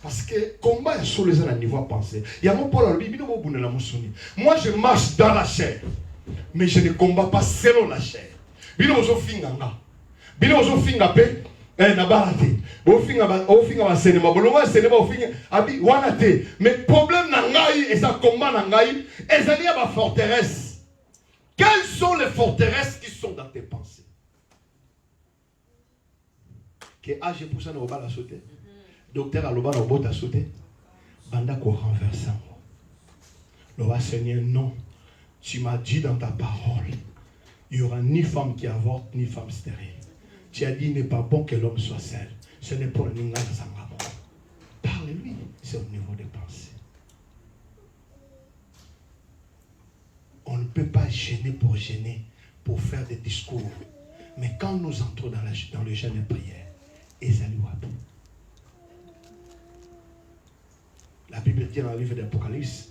A: Parce que combat est sur les à niveau à penser. Il y a mon Paul à lui, moi je marche dans la chair, mais je ne combats pas selon la chair. Bino ozo finganga, bino ozo finga pe. Na barate ofinga ba cinéma bolonga cinéma ofinga abi wana te mais problème na ngai et ça combat na ngai ezali ya ba forteresse. Quelles sont les forteresses qui sont dans tes pensées? Que âge pour ça na obala sauter docteur aloba na bota sauter banda ko renversant le roi Seigneur non tu m'as dit dans ta parole il y aura ni femme qui avorte ni femme stérile. Tu as dit, il n'est pas bon que l'homme soit seul. Ce n'est pas un ingénieur de Sangamo. Parle-lui, c'est au niveau des pensées. On ne peut pas gêner, pour faire des discours. Mais quand nous entrons dans le jeûne de prière, la Bible dit dans le livre d'Apocalypse,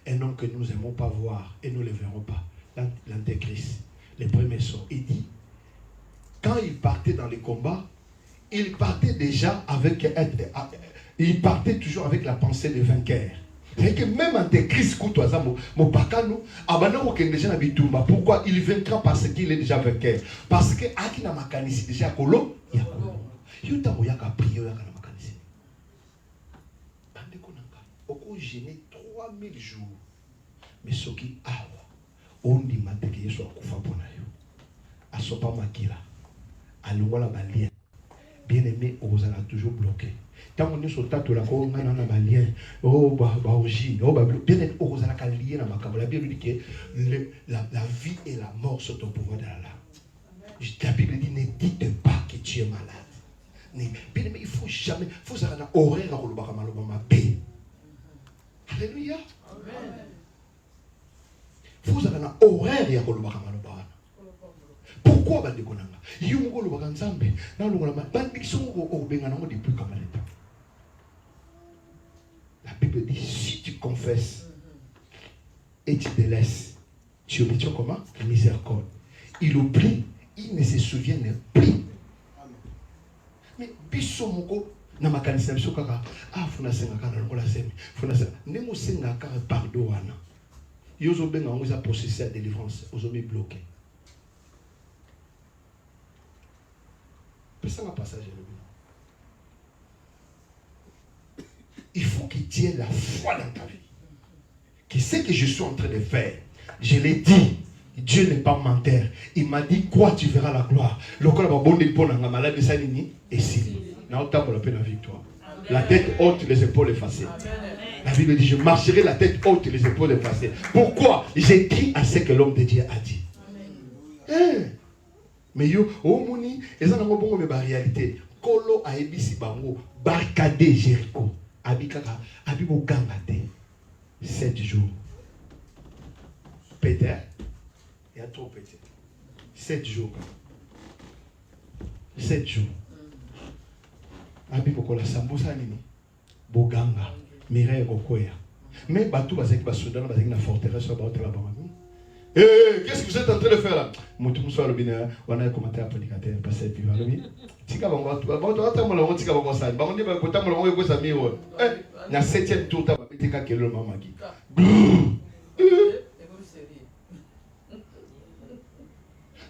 A: un homme que nous n'aimons pas voir et nous ne le verrons pas, l'Antéchrist, les premiers sons, il dit, quand il partait dans les combats, il partait déjà avec il partait toujours avec la pensée de vainqueur. C'est que même Antéchrist, pourquoi il vaincra? Parce qu'il est déjà vainqueur. Parce que Akina Makanisi déjà Kolo, il y a Kolo. Yuta Moyaka prié, Yaka Makanisi. Bande Konanga, Oko gêné 3000 jours. Mais ce qui a, on dit que Yesu akufa ponayo. Asopa Makila. Alongola balien. Bien aimé, on a toujours bloqué. Tant on est sur le tas de la cour, on a un balien. Oh, baoji. Oh, bien aimé, on a un lien dans ma caméra. La Bible dit que la vie et la mort sont au pouvoir de Allah. La Bible dit ne dites pas que tu es malade. Bien aimé, il faut jamais. Il faut avoir un horaire dans le barama paix. Alléluia. Il faut avoir un horaire dans le barama. Pourquoi bande konanga? Yumugo lo bakanzambe na lo ngala bande kisongo o benga nango depuis comme l'état. La Bible dit si tu confesses et tu te laisses, tu obtiens comment? Miséricorde. Il oublie, il ne se souvient plus. Mais bisomoko na makanisa biso kaka funa senga kana lokola semi funa senga ndemo senga ka pardon wana. Yozo benga ngo za processer à délivrance, ozo mi bloqué. Il faut que tu aies la foi dans ta vie. Que ce que je suis en train de faire, je l'ai dit, Dieu n'est pas menteur. Il m'a dit quoi, tu verras la gloire. Le corps va bon pour la maladie sanini et si. N'a autant pour la paix la victoire. La tête haute, les épaules effacées. La Bible dit je marcherai la tête haute et les épaules effacées. Pourquoi? J'ai dit à ce que l'homme de Dieu a dit. Mais yo, oh moni, et ça n'a pas bon mais réalité. Kolo a ebisi bango barcade Jéricho. Abikaka abibo gangate 7 jours. Peut-être il y a trop petit. 7 jours. 7 jours. Abibo kola sambusa nini? Boganga. Mireille kokoya. Mais batou bazeki basudana bazeki na forteresse ba hôtel là-bas. Qu'est-ce que vous êtes en train de faire là? Mutu soit le bina, on a commenté un prédicateur passé puis voilà. Tika bango tu ba ta mola tika bango sa. Ba on dit ba kota mola ko sa mi wo. Na 7e tour ta ba tika kelo mama ki.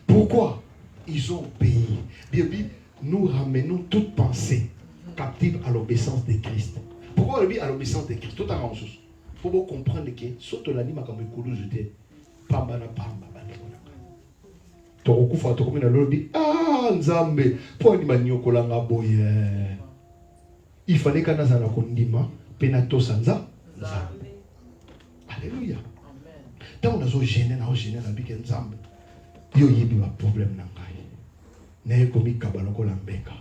A: Pourquoi ils ont obéi? Bien, nous ramenons toute pensée captive à l'obéissance de Christ. Pourquoi on dit à l'obéissance de Christ? Tout en rançon. Il faut comprendre que surtout l'anime comme le jeté. Pamba na pamba bandeko. Tokufa tokomina lobby nzambe po ni manyokola nga boye. Il fallait kana zana kondima penato sanza. Alléluia. Tant on a zo gêné na bike nzambe. Yo yibi ba problème na ngai. Na ekomi kabalo ko lambeka.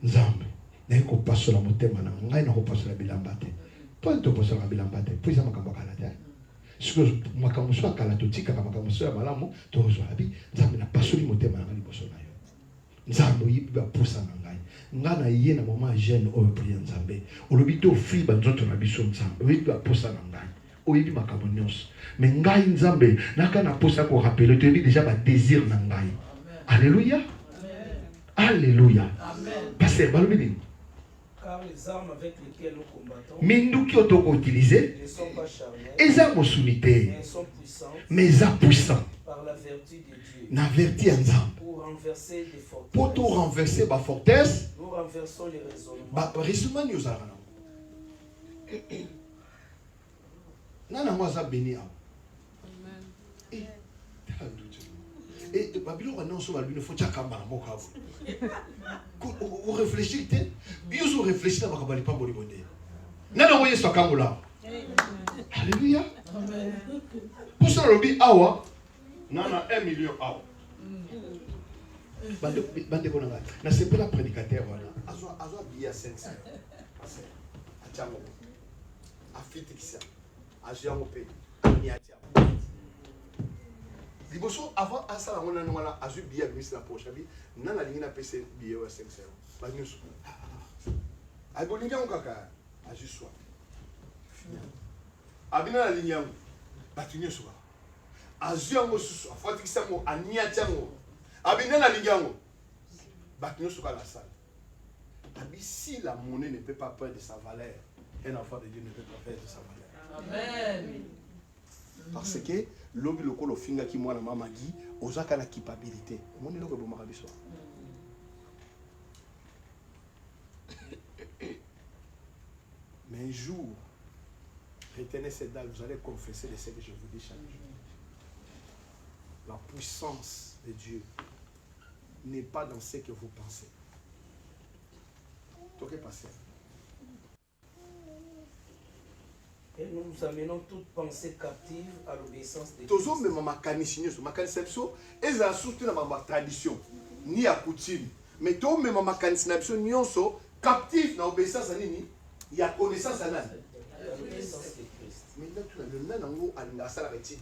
A: Nzambe na eko pasola motema na ngai na ko pasola bilambate. Po to pasola bilambate. Po isa makambo kala te. Ce que makambo so akala to tika makambo so ya malamu to zo abi nzambe na pasoli motema na liboso na yo. Nzambe yibi ba pusa na ngai. Ngana ye na moment jeune o prier nzambe. Olobi to free ba nzoto na biso nzambe. Yibi ba pusa na ngai. Oyebi makambo nyonso. Mais ngai nzambe naka na posa ko rappeler to yebi déjà ba désir na ngai. Alléluia. Alléluia. Pasteur balobini.
B: Car les armes avec lesquelles nous combattons
A: Minduki otoko utiliser
B: ne sont pas charnelles,
A: eza mosunité
B: mais sont puissantes
A: mais eza puissant
B: par la vertu de Dieu.
A: Na vertu ya nzambe.
B: Pour renverser des forteresses.
A: Pour tout renverser ba forteresse.
B: Nous renversons les raisonnements.
A: Ba raisonnement ni ozala na. Nana mwaza béni a. Amen. Et Babylone annonce au Babylone faut tchaka mba mboka vous. Vous réfléchissez, vous réfléchissez à bakabali pas boli bonde. Nana moye so kamula. Alléluia. Amen. Pour ça lobi awa nana 1 million awa. Bande konanga. Na c'est pas la prédicateur voilà. Azo biya 500. Achamo. Afite kisa. Ajiamo pe. Ni atia. Liboso avant à ça on a nola azu biya ministre la poche abi nana lingina pc biya wa 500 ba nyusu ay bolinga on kaka azu swa abina la linya ba nyusu azu yango susu afati kisango ania tiango abina la linya ngo ba nyusu ka la salle abi si la monnaie ne peut pas perdre de sa valeur un enfant de Dieu ne peut pas perdre de sa valeur. Amen. Parce que lobi lokolo finga ki mwana mama gi ozaka na capabilité moni loko bo makabiso mais un jour retenez cette dalle vous allez confesser de ce que je vous dis chaque jour. La puissance de Dieu n'est pas dans ce que vous pensez. Toke passer.
B: Et nous amenons toute pensée captive à l'obéissance de Dieu.
A: Toujours même ma canisienne, ma canisienne, elles ont surtout dans ma tradition, ni à coutume. Mais tout même ma canisienne, ni on so captif dans l'obéissance à nini, il y a connaissance à l'âme.
B: L'obéissance de Christ.
A: Maintenant tu as le nan ango à la salle avec il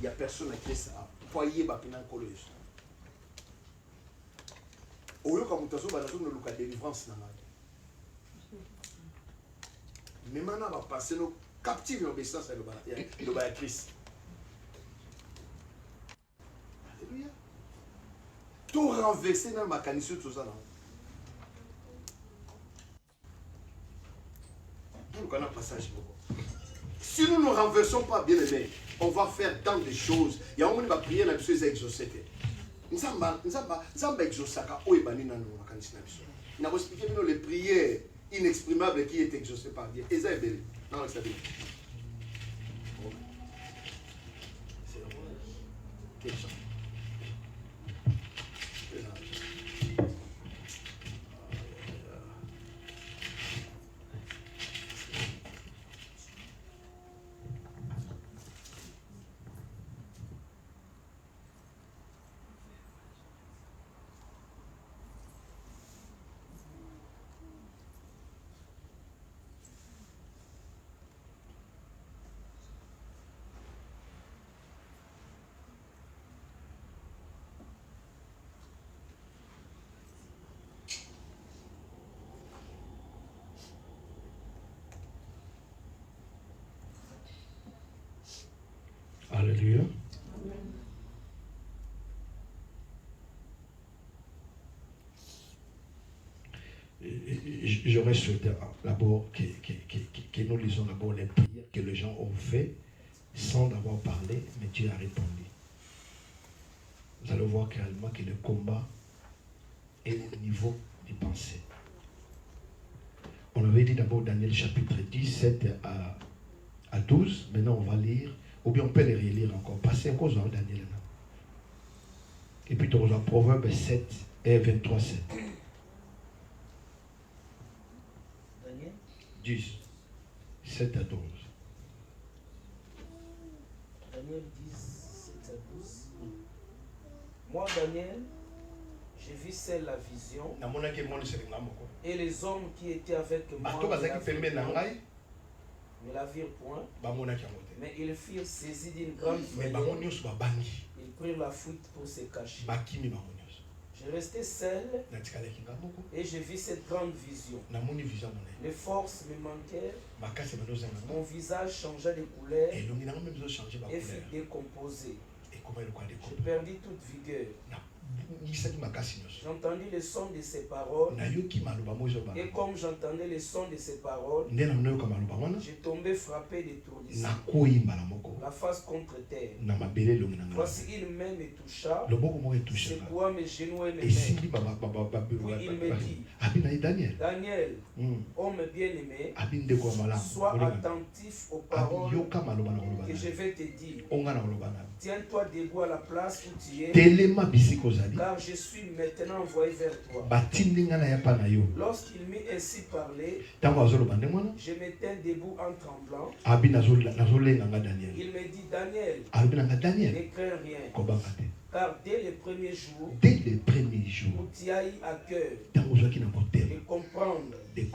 A: y a personne à qui ça foyer ba pinan collège. Oyo comme tazo ba nazo no luka délivrance na ngai. Mais maintenant va passer nos captive l'obéissance à le Christ. Alléluia. Tout renverser dans ma canisse tout ça. Donc on a un passage. Si nous ne renversons pas bien aimé, on va faire tant de choses. Il y a un moment qui va prier dans les exaucés. Nous sommes exaucés. Nous avons expliqué les prières inexprimables qui est exaucé par Dieu. Et ça est belle. Non, c'est bien. Quel chant. j'aurais souhaité d'abord que nous lisons d'abord les prières que les gens ont fait sans avoir parlé, mais Dieu a répondu. Vous allez voir clairement que le combat est au niveau du pensée. On avait dit d'abord Daniel chapitre 10, 7 à 12. Maintenant on va lire, ou bien on peut les relire encore. Passez encore dans Daniel. Et puis on va Proverbe 7 et 23, 7.
B: Daniel
A: 10, 7 à 12.
B: Daniel 10, 7 à 12. Moi, Daniel, j'ai vu celle la vision. Et les hommes qui étaient avec moi ne la virent point. Mais ils furent saisis d'une grande frayeur. Ils prirent la fuite pour se cacher. Je restais seul et j'ai vu cette grande vision. Les forces me manquèrent. Mon visage changea de couleur et fut décomposé. J'ai perdu toute vigueur. J'entendis le son de ses paroles. Et comme j'entendais le son de ses paroles, j'ai tombé frappé d'étourdissement, la face contre terre. Voici une main me toucha, secoua mes genoux et mes mains. Puis il me dit, Daniel, homme bien-aimé, sois attentif aux paroles que je vais te dire. Tiens-toi debout à la place où tu es, car je suis maintenant envoyé vers toi. Lorsqu'il m'eut ainsi parlé, je m'étais debout en tremblant. Il me dit, Daniel, ne crains rien. Car dès le premier jour, où tu as eu à cœur de comprendre et de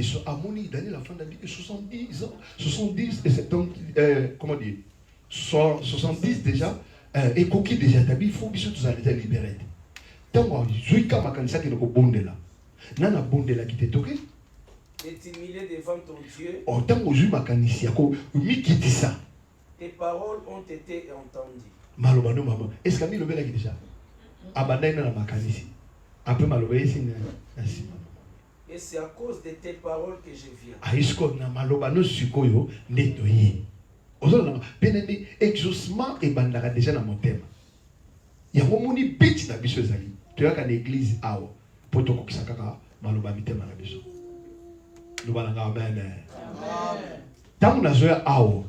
B: t'imiter,
A: Daniel a fait 70 ans, 70 et 70, comment dire, 70 déjà, et coquille déjà, il faut que tu sois libéré. Tant que je suis comme un qui est bonde là, nana bonde là qui t'est toqué.
B: Et t'humilier devant ton Dieu.
A: Oh, tant que je suis macanicien, mi quitte ça.
B: Tes paroles ont été entendues.
A: Malobano maman, est-ce que mi le bel qui déjà? Abandonne la macanicien. Un peu malobé ici, ainsi.
B: Et c'est à cause de tes paroles que je viens.
A: Aïsko na malobano sukoyo nettoyer. Ozona benende exaucement et bandara déjà na mon thème. Ya momoni bitch na biso ezali. Tu as qu'à l'église awo poto kokisaka maloba mitema na biso. Lubalanga amen. Amen. Tamu na zoya awo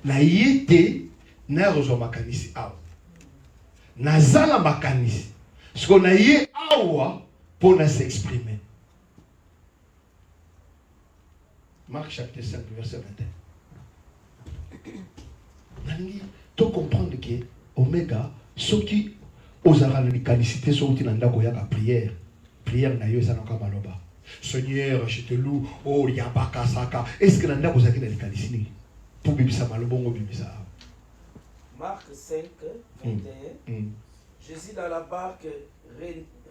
A: na yete na rozo makanisi awo. Na zala makanisi. Ce qu'on a yé awa pour nous s'exprimer. Marc chapitre 5, verset 21. Tu comprends que Oméga, ceux qui osent la calicité, ceux qui n'ont pas prière, prière n'a eu ça n'a pas maloba. Seigneur, je te loue, oh yabaka saka. Est-ce que n'en a pas la calicité pour bibisa malobongo bibisa?
B: Marc 5, 21. Jésus dans la barque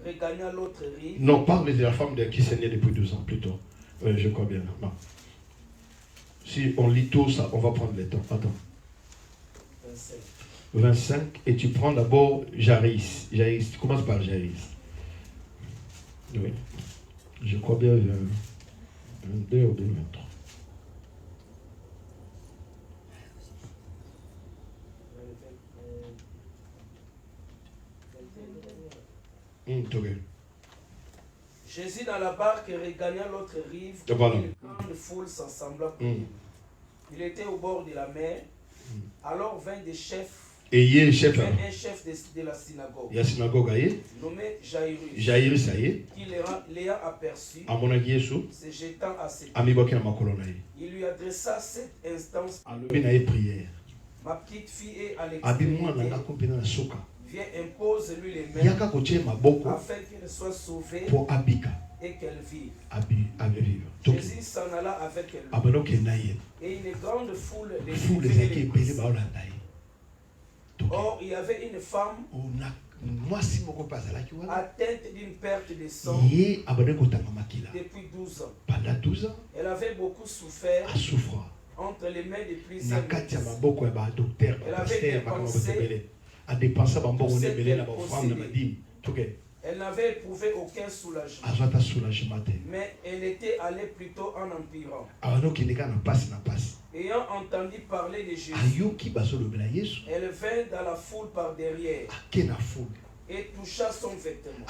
B: regagna l'autre rive.
A: Non, parle de la femme qui saignait depuis 12 ans plutôt. Je crois bien. Non. Si on lit tout ça, on va prendre le temps. Attends. 25. Et tu prends d'abord Jaïs. Jaïs, tu commences par Jaïs. Oui. Je crois bien 22 ou 23.
B: Jésus dans la barque regagna l'autre rive.
A: Voilà.
B: Une grande foule s'assembla pour lui. Il était au bord de la mer. Alors vint des chefs.
A: Et il y a un chef.
B: Un chef de la synagogue.
A: Il y a une synagogue
B: nommé Jairus.
A: Jairus aïe.
B: Qui l'ayant aperçu.
A: À mon avis,
B: se jetant à ses pieds. Il lui adressa cette instance.
A: Prière.
B: Ma petite fille est à l'extrémité. Viens, impose-lui les mains afin qu'elle soit sauvée et qu'elle vive. Jésus s'en alla avec elle. Et une grande foule les suivait. Or, il y avait une femme atteinte d'une perte de sang depuis 12 ans.
A: Pendant 12 ans,
B: elle avait beaucoup souffert entre les mains de plusieurs médecins. Elle avait dépensé Elle n'avait éprouvé aucun soulagement. Mais elle était allée plutôt en empirant. Ayant entendu parler de Jésus, elle vint dans la foule par derrière et toucha son vêtement.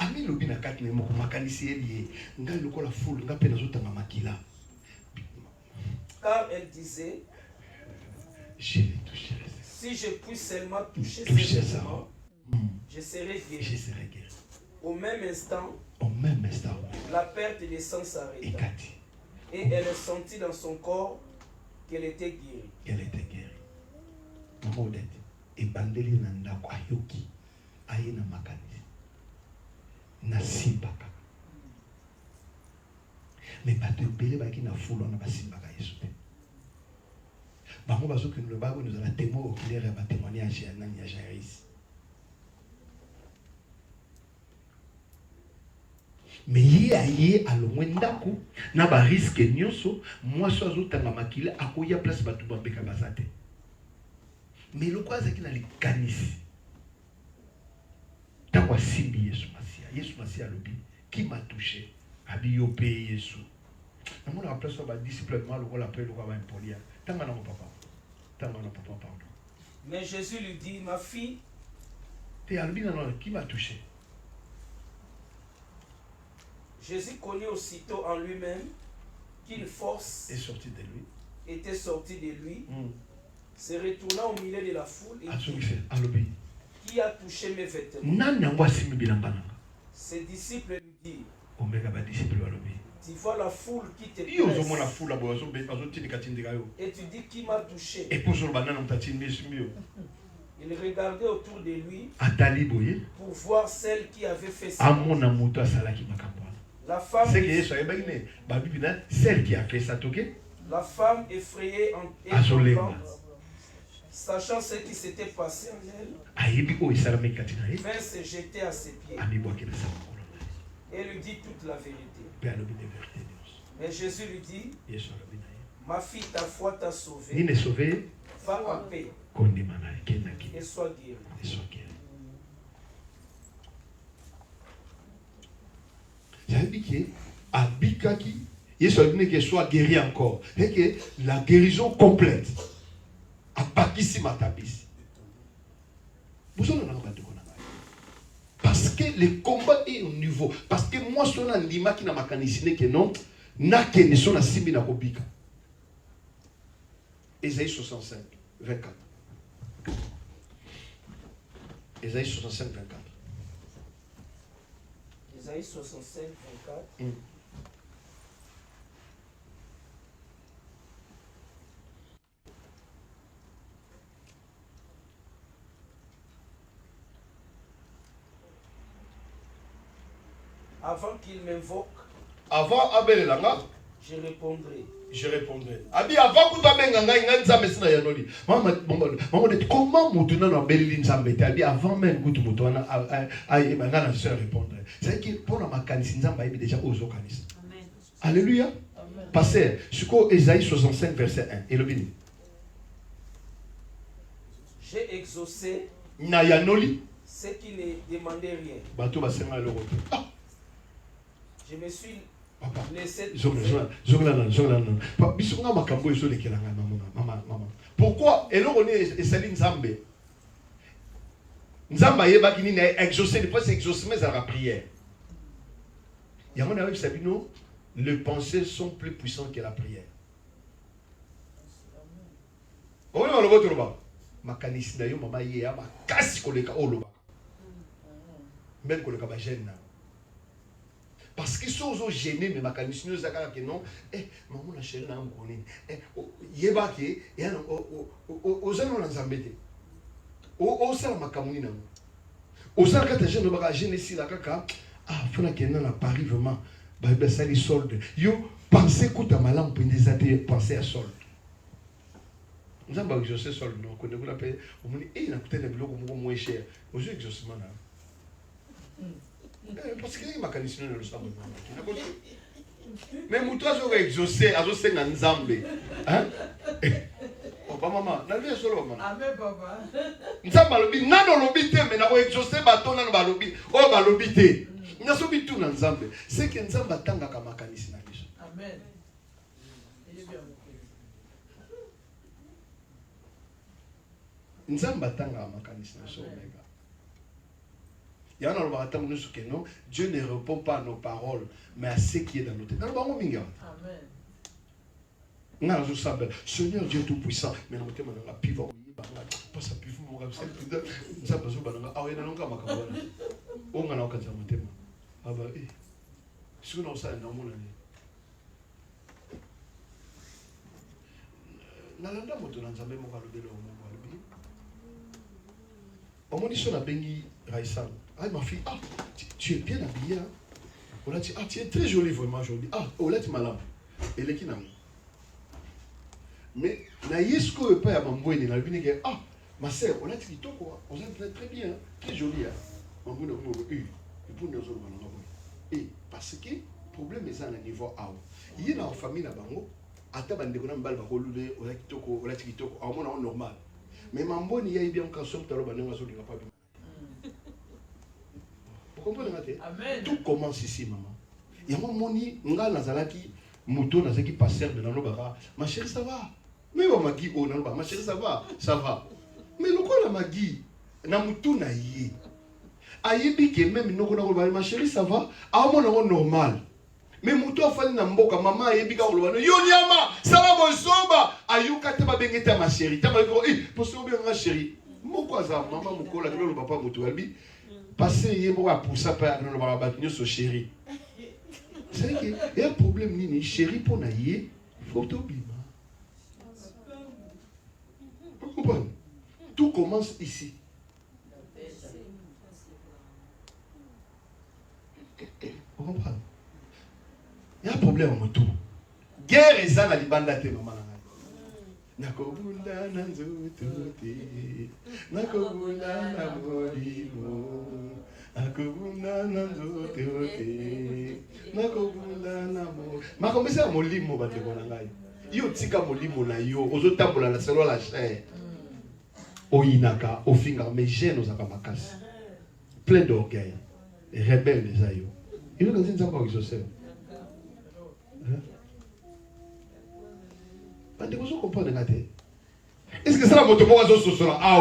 B: Car elle disait, si je puis seulement toucher ses vêtements, je serai guéri. Au même instant, la perte de sang s'arrêta. Et elle sentit dans son corps qu'elle était guérie.
A: Mais pas de belé qui n'a foule on a pas simbaka yesu te. Bango bazo que nous ba nous ala témoin oculaire et ba témoignage ya nani ya Jairus. Mais yé a longwendako na ba risque nyonso moi so azotanga makila akoya place batu ba beka bazate. Mais le quoi c'est qu'il a les kanisi. Takwa simbi Yesu Masia lobi qui m'a touché abi yo pe Yesu. Na mona place ba disciple mal ou la pe lo ba impolia. Tanga na papa. Tanga na papa pardon.
B: Mais Jésus lui dit, ma fille,
A: t'es albi non qui m'a touché.
B: Jésus connut aussitôt en lui-même qu'une force
A: est sortie de lui.
B: Était sortie de lui. Se retournant au milieu de la foule et dit, qui a touché mes vêtements? Ses disciples lui dirent, tu vois la foule qui te presse et tu dis qui m'a touché. Il regardait autour de lui pour voir celle qui avait fait ça. La femme,
A: celle qui a fait ça,
B: la femme effrayée et sachant ce qui s'était passé en elle, vint se jeter à ses pieds et lui dit toute la vérité. Mais Jésus lui dit, ma fille, ta foi t'a sauvée. Va en paix et sois guérie.
A: J'ai dit que Abikaki, il faut qu'il soit guéri encore. Et que la guérison complète. Abakisi matabisi. Parce que le combat est au niveau. Parce que moi, je suis un lima qui n'a pas canisé que non. N'a que ne sont à Simbi na Kobika. Ésaïe 65, 24. Ésaïe 65, 24.
B: Ésaïe 65, 24. Avant qu'il m'invoque,
A: avant Abel Langa,
B: je répondrai.
A: Je répondrai. Abi avant que tu m'engages, nganza mesina yanoli. Maman, comment mutuna na belili nzambete? Abi avant même que tu mutuna aïe mangana je répondrai. C'est que pour la makanisi nzamba ibi déjà ozo kanisi. Amen. Alléluia. Amen. Passez sur Ésaïe 65 verset 1. Et le béni.
B: J'ai exaucé
A: na yanoli
B: ce qui ne demandait rien.
A: Bato basenga le retour.
B: Je me suis
A: pourquoi Nzambe Nzamba yeba qui n'a exaucé, le point c'est exaucement c'est la prière. Les pensées sont plus puissantes que la prière. On va le voir. Makanisi na yo mama ye ma kasi koleka oloba. Même koleka ba gêne. Parce qu'ils sont gênés, mais ma canissine que non, maman la chérie n'a pas connu. Yebaki, et aux gens on embêté. Au sein ma camounine. Au sein quand je ne vais pas gêner si la caca, faut que non à Paris vraiment, bah ça les soldes. Yo pensez que ma lampe des athées penser à solde. Nous avons exaucé solde, non, qu'on ne l'appelle. On me dit, il a coûté des blocs moins cher. Aux yeux exaucement là. Parce que ma canissine ne le savent pas. Mais moi, toi, j'aurais exaucé, à Nzambe. Hein? ba maman, na vie solo maman.
C: Amen papa.
A: Nzamba lobi nano lobi te mais na ko exaucer bato nano ba lobi. O ba lobi te. Nyaso bitu na nzambe. C'est que nzamba tanga ka makanisi na biso.
C: Amen.
A: Nzamba tanga makanisi na so omega. Yana lo ba tamu nusu que non, Dieu ne répond pas à nos paroles mais à ce qui est dans nos têtes. Nalo ba ngominga.
C: Amen.
A: Nga zo sabel. Seigneur Dieu tout puissant, mais na motema na piva ba pas sa pivu mo ga se plus nzamba zo ba na awe na longa makabona. Onga na okanza motema. Aba suna usana na mona ni. Nalanda moto na nzambe mo kalobelo mo kalobeli. Omoni so na bengi Raïsan. Ah ma fille, ah tu es bien habillée. Hein? On a dit ah tu es très jolie vraiment aujourd'hui. Ah on l'a dit malade. Elle est qui n'a. Mais na yesko pas ya mamboine na bini que ah ma sœur on l'a dit kitoko. On s'est très bien, hein? Très jolie hein. Mamboine ko et pour nous autres malanga. Et parce que problème est à niveau A. Il y a une famille na bango. Ata bandeko na mbala bakolule ola kitoko amona normal mais mamboni ya bien quand somme talo banenga so linga pas bien. Vous comprenez ngate? Tout commence ici maman. Ya moni nga nazalaki moto nazaki passer de nano baka ma chérie ça va mais wa magi o nano ba ma chérie ça va mais lokola magi na mutu na yi ayibi ke même noko na ko ba ma chérie ça va amona normal. Mais muto afali na mboka mama yebika olobano yo nyama sala bozoba ayuka te ba bengeta ma chérie ta ba ko poso bien ma chérie moko za mama mukola kilo papa muto albi passer yebo a pour ça pa no ba ba so chérie c'est que il y a un problème ni chérie pour na yé faut t'obima. Vous comprenez? Tout commence ici. Vous comprenez? Il y a un problème en tout. Guerre et ça, la libanda te maman. Nakobunda na nzotote, nakobunda na molimo, nakobunda na nzotote, nakobunda na molimo. Makombesa molimo bateko na ngai. Yo tika molimo na yo, ozotambola na selo la chair. Oyinaka, ofinga mais gêne ozaka makasi. Plein d'orgueil, rebelle les ayo. Il veut que nzamba exaucer. Est-ce que c'est la moto pour les autres? Ah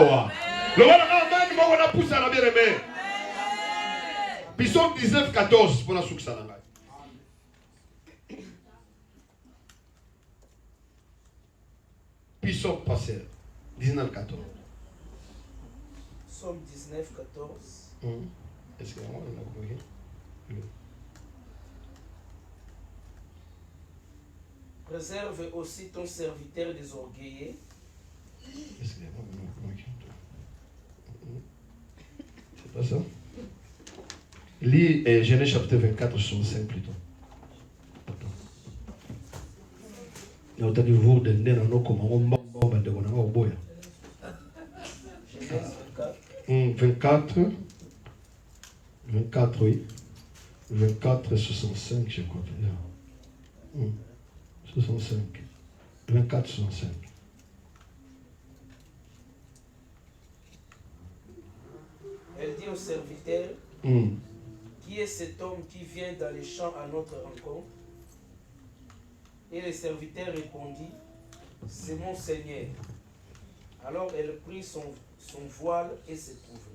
A: le voilà amen, moi on a poussé à la bien aimée. Psaume 19, 14 pour la souksa. Psaume passé 19, 14.
B: Psaume 19, 14.
A: Est-ce que on a compris?
B: Préserve aussi ton serviteur des orgueillés.
A: C'est pas ça. Lis Genèse chapitre 24, 65 plutôt. Il y a autant de jours de nez dans nos commandes.
B: Genèse
A: 24. 24, oui. 24, 65, je crois. 65. 24, 65.
B: Elle dit au serviteur, qui est cet homme qui vient dans les champs à notre rencontre? Et le serviteur répondit, c'est mon Seigneur. Alors elle prit son voile et se couvrit.